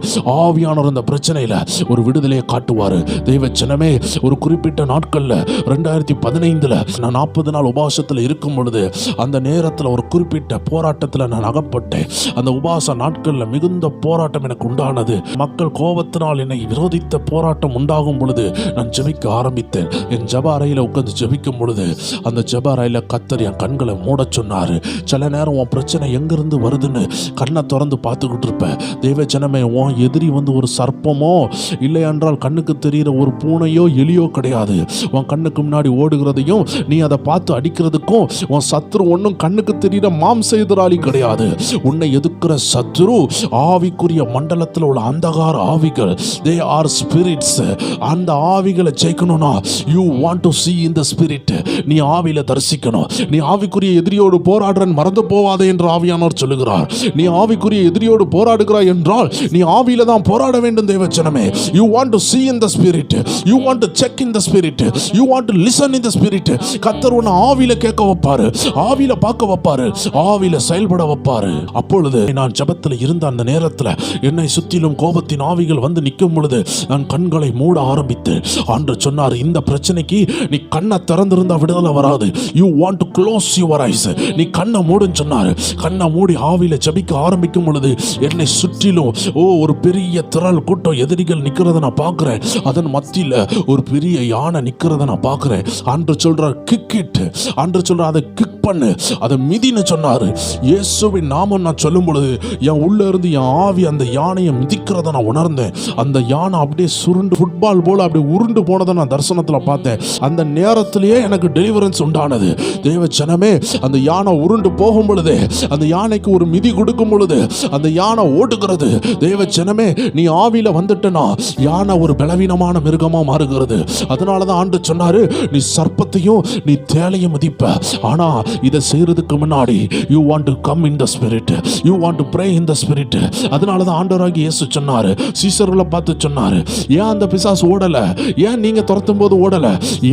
ஆவியானவர் அந்த பிரச்சனையில ஒரு விடுதலையை காட்டுவாரு. தெய்வ ஜனமே, ஒரு குறிப்பிட்ட நாட்கள்ல 2015 நான் 40 நாள் உபவாசத்துல இருக்கும் பொழுது அந்த நேரத்துல ஒரு குறிப்பிட்ட போராட்டத்துல நான் அகப்பட்டேன். அந்த உபவாச நாட்கள்ல மிகுந்த போராட்டம் எனக்கு உண்டானது. மக்கள் கோபத்தினால் என்னை விரோதித்த போராட்டம் உண்டாகும் பொழுது நான் ஜெபிக்க ஆரம்பித்தேன். என் ஜெப அறையில உட்கார்ந்து ஜெபிக்கும் பொழுது அந்த ஜெப அறையில கர்த்தர் என் கண்களை மூட சொன்னாரு. சில நேரம் உன் பிரச்சனை எங்கிருந்து வருதுன்னு கண்ணை திறந்து பார்த்துக்கிட்டு இருப்பேன். தெய்வ ஜனமே, உன் எதிரி வந்து ஒரு சர்ப்பமோ இல்லை என்றால் கண்ணுக்கு தெரிகிற ஒரு பூனையோ எலியோ கிடையாது. உன் கண்ணுக்கு முன்னாடி ஓடுகிறதையும் நீ அதை பார்த்து அடிக்கிறதுக்கும் உன் சத்துரு ஒன்றும் கண்ணுக்கு தெரிகிற மாம்ச எதிராளி கிடையாது. உன்னை எதிர்க்கிற சத்துரு ஆவிக்குரிய மண்டலத்தில் உள்ள அந்தகார ஆவிகள். They are spirits. அந்த ஆவிகளை ஜெயிக்கணும்னா you want to see in the spirit. நீ ஆவியில தரிசிக்கணும். நீ ஆவிக்குரிய எதிரியோடு போராடுறன் மறந்து போவாதே என்று ஆவியானவர் சொல்லுகிறார். நீ ஆவிக்குரிய எதிரியோடு போராடுகிறாய் என்றால் நீ ஆவியில தான் போராட வேண்டும். தேவ ஜனமே, you want to see in the spirit, you want to check in the spirit, you want to listen in the spirit. கர்த்தர் உன்னை ஆவியில கேட்க வைப்பாரு, ஆவியில பார்க்க வைப்பாரு, ஆவியில செயல்பட வைப்பாரு. அப்பொழுது நான் ஜெபத்தில் இருந்த அந்த நேரத்தில் என்னை சுற்றிலும் கோபத்தின் ஆவிகள் வந்து நிற்கும் பொழுது நான் கண்களை மூட ஆரம்பித்தேன். ஆண்டவர் சொன்னார், இந்த பிரச்சனைக்கு நீ கண்ணை திறந்திருந்தா விடுதலை வராது. You want to close your eyes. நீ கண்ணை மூடுன்னு சொன்னாரு. கண்ணை மூடி ஆவியில ஜெபிக்க ஆரம்பிக்கும் பொழுது என்னை சுற்றிலும் ஒரு பெரிய திரள் கூட்டம் எதிரிகள் நிக்கிறத நான் பார்க்கிறேன். அதன் மத்தியில ஒரு பெரிய யானை நிக்கிறத நான் பார்க்கிறேன். ஆண்டவர் சொல்றார், கிக் இட். ஆண்டவர் சொல்றார், அதை கிக் பண்ணு, அதை மிதின்னு சொன்னாரு. இயேசுவின் நாமம் நான் சொல்லும் பொழுது என் உள்ள இருந்து என் ஆவி அந்த யானையை மிதிக்கிறத நான் உணர்ந்தேன். அந்த யானை அப்படியே சுருண்டு ஃபுட்பால் போல அப்படியே உருண்டு போனதை நான் தரிசனத்துல பார்த்தேன். அந்த நேரத்திலேயே எனக்கு டெலிவரன்ஸ் உண்டானது. தேவ ஜனமே, அந்த யானை உருண்டு போகும் பொழுது, அந்த யானைக்கு ஒரு மிதி கொடுக்கும் பொழுது அந்த யானை ஓடுகிறது. தேவ ஜனமே, நீ ஆவியில வந்துட்டனா யானை ஒரு பலவீனமான மிருகமா மாறுகிறது. அதனாலதான் ஆண்டு சொன்னாரு, நீ சர்ப்பத்தையும் நீ தேளையும் மதிப்ப. ஆனா இதை செய்யறதுக்கு முன்னாடி you want to come in the spirit, you want to pray in the spirit. அதனாலதான் ஆண்டவராகிய இயேசு சொன்னாரு, சீசர்களை பார்த்து சொன்னாரு, ஏன் அந்த பிசாசு ஓடல, ஏன் நீங்க துரத்தும் போது ஓடல?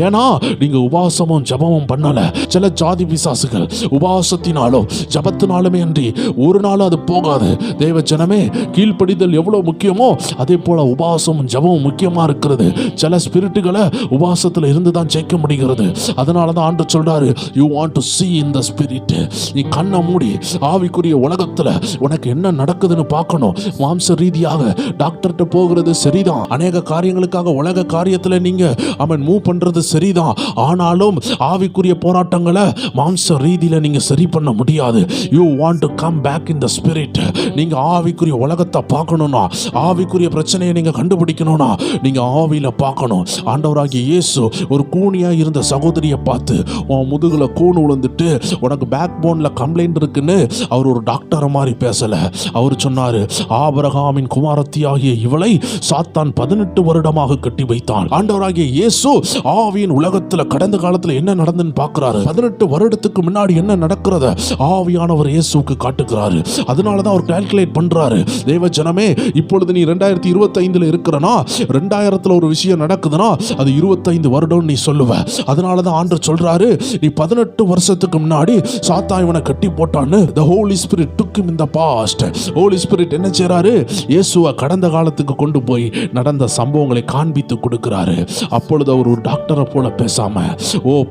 ஏன்னா நீங்க உபவாசமும் ஜபமும் பண்ணல. சில ஜாதி பிசாசுகள் உபவாசத்தினாலும் ஜபத்தினாலுமே அன்றி ஒரு நாள் அது போகாது. தேவ ஜனமே, கீழ்ப்படிதல் எவ்வளவு முக்கியமோ அதே போல உபவாசமும் ஜபமும் முக்கியமா இருக்கிறது. சில ஸ்பிரிட்டுகளை உபவாசத்துல இருந்து தான் ஜெயிக்க முடிகிறது. அதனாலதான் ஆண்டு சொல்றாரு, you want to see in the spirit. நீ கண்ணை மூடி ஆவிக்குரிய உலகத்துல உனக்கு என்ன நடக்குதுன்னு பார்க்கணும். மாம்ச ரீதியாக டாக்டர்கிட்ட போகிறது சரிதான், அநேக காரியங்களுக்காக உலக காரியத்துல நீங்க அவன் மூவ் பண்றது சரிதான். ஆனாலும் ஆவிக்குரிய போராட்டங்களை மாம்ச ரீதியில நீங்க சரி பண்ண முடியாது. you want to come back in the spirit. நீங்க ஆவிக்குரிய உலகத்தை பார்க்கணும்னா, ஆவிக்குரிய பிரச்சனையை நீங்க கண்டுபிடிக்கணும்னா நீங்க ஆவியில பார்க்கணும். ஆண்டவராகிய இயேசு ஒரு கூனியா இருந்த சகோதரியை பார்த்து, உன் முதுகுல கூணு விழுந்துட்டு உனக்கு பேக் போன்ல கம்ப்ளைண்ட் இருக்குன்னு அவர் ஒரு டாக்டர் மாதிரி பேசல. அவர் சொன்னாரு, ஆபிரகாமின் குமாரத்தி ஆகிய இவளை சாத்தான் 18 வருடமாக கட்டி வைத்தான். ஆண்டவராகிய இயேசு ஆவியின் உலகத்துல கடந்த காலத்துல என்ன நடந்துன்னு பார்க்கிறாரு. 18 வருடத்துக்கு முன்னாடி என்ன நடக்கிறத ஆவியானவர் இயேசுக்கு காட்டுகிறாரு. அதனாலதான் அவர் கால்குலேட் பண்றாரு. தேவ ஜனமே, இப்பொழுது நீ 2025 இருக்கிறனா, 2000 ஒரு விஷயம் நடக்குதுன்னா அது 25 வருடம் நீ சொல்லுவ. அதனாலதான் ஆண்டவர் சொல்றாரு, நீ 18 வருஷத்துக்கு முன்னாடி சாத்தான் இவனை கட்டி போட்டான்னு. the holy spirit took him in the past. holy spirit என்ன செய்றாரு, இயேசுவை கடந்த காலத்துக்கு கொண்டு போய் நடந்த சம்பவங்களை காண்பித்து கொடுக்கிறாரு. அப்பொழுது அவர் ஒரு டாக்டரை போல பேசாம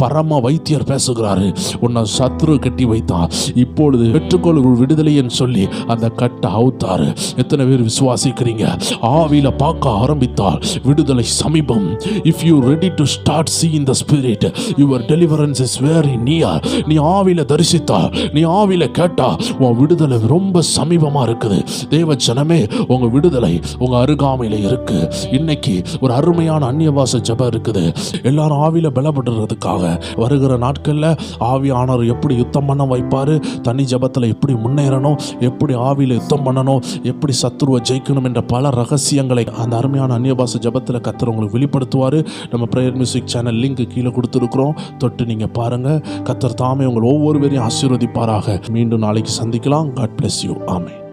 பரம வைத்தியர் பேசுகிறாரு. உன்னை சத்ரு கட்டி வைத்தான், இப்பொழுது பெற்றுக்கொள் விடுதலைன்னு சொல்லி அந்த கட்டை அவுத்தாரு. எத்தனை பேர் விசுவாசிக்கிறீங்க? ஆவியில பார்க்க ஆரம்பித்தால் விடுதலை சமீபம். if you ready to start seeing the spirit, your deliverance is very near. நீ ஆவியில தரிசித்தா, நீ ஆவியில கேட்டா உன் விடுதலை ரொம்ப சமீபமா இருக்குது. தேவ ஜனமே, உங்க விடுதலை உங்க அருகாமையில இருக்கு. இன்னைக்கு ஒரு அருமையான அந்நியவாச ஜெபம் இருக்குது. எல்லாரும் ஆவியில பலப்படுறதுக்காக வருகிற நாட்கள்ல ஆவியானவர் எப்படி யுத்தம் பண்ண வைப்பாரு, தனி ஜெபத்துல எப்படி முன்னேறணும், எப்படி ஆவியில யுத்தம் பண்ணணும், எப்படி சத்துருவை ஜெயிக்கணும் என்ற பல ரகசியங்களை அந்த அருமையான அந்நியபாச ஜெபத்துல கர்த்தர் உங்களுக்கு வெளிப்படுத்துவாரு. நம்ம பிரேயர் மியூசிக் சேனல் லிங்க் கீழே கொடுத்துருக்கிறோம், தொட்டு நீங்க பாருங்க. கர்த்தர் தாமே உங்கள் ஒவ்வொருவரையும் ஆசீர்வதிப்பாராக. மீண்டும் நாளைக்கு சந்திக்கலாம். God bless you. ஆமென்.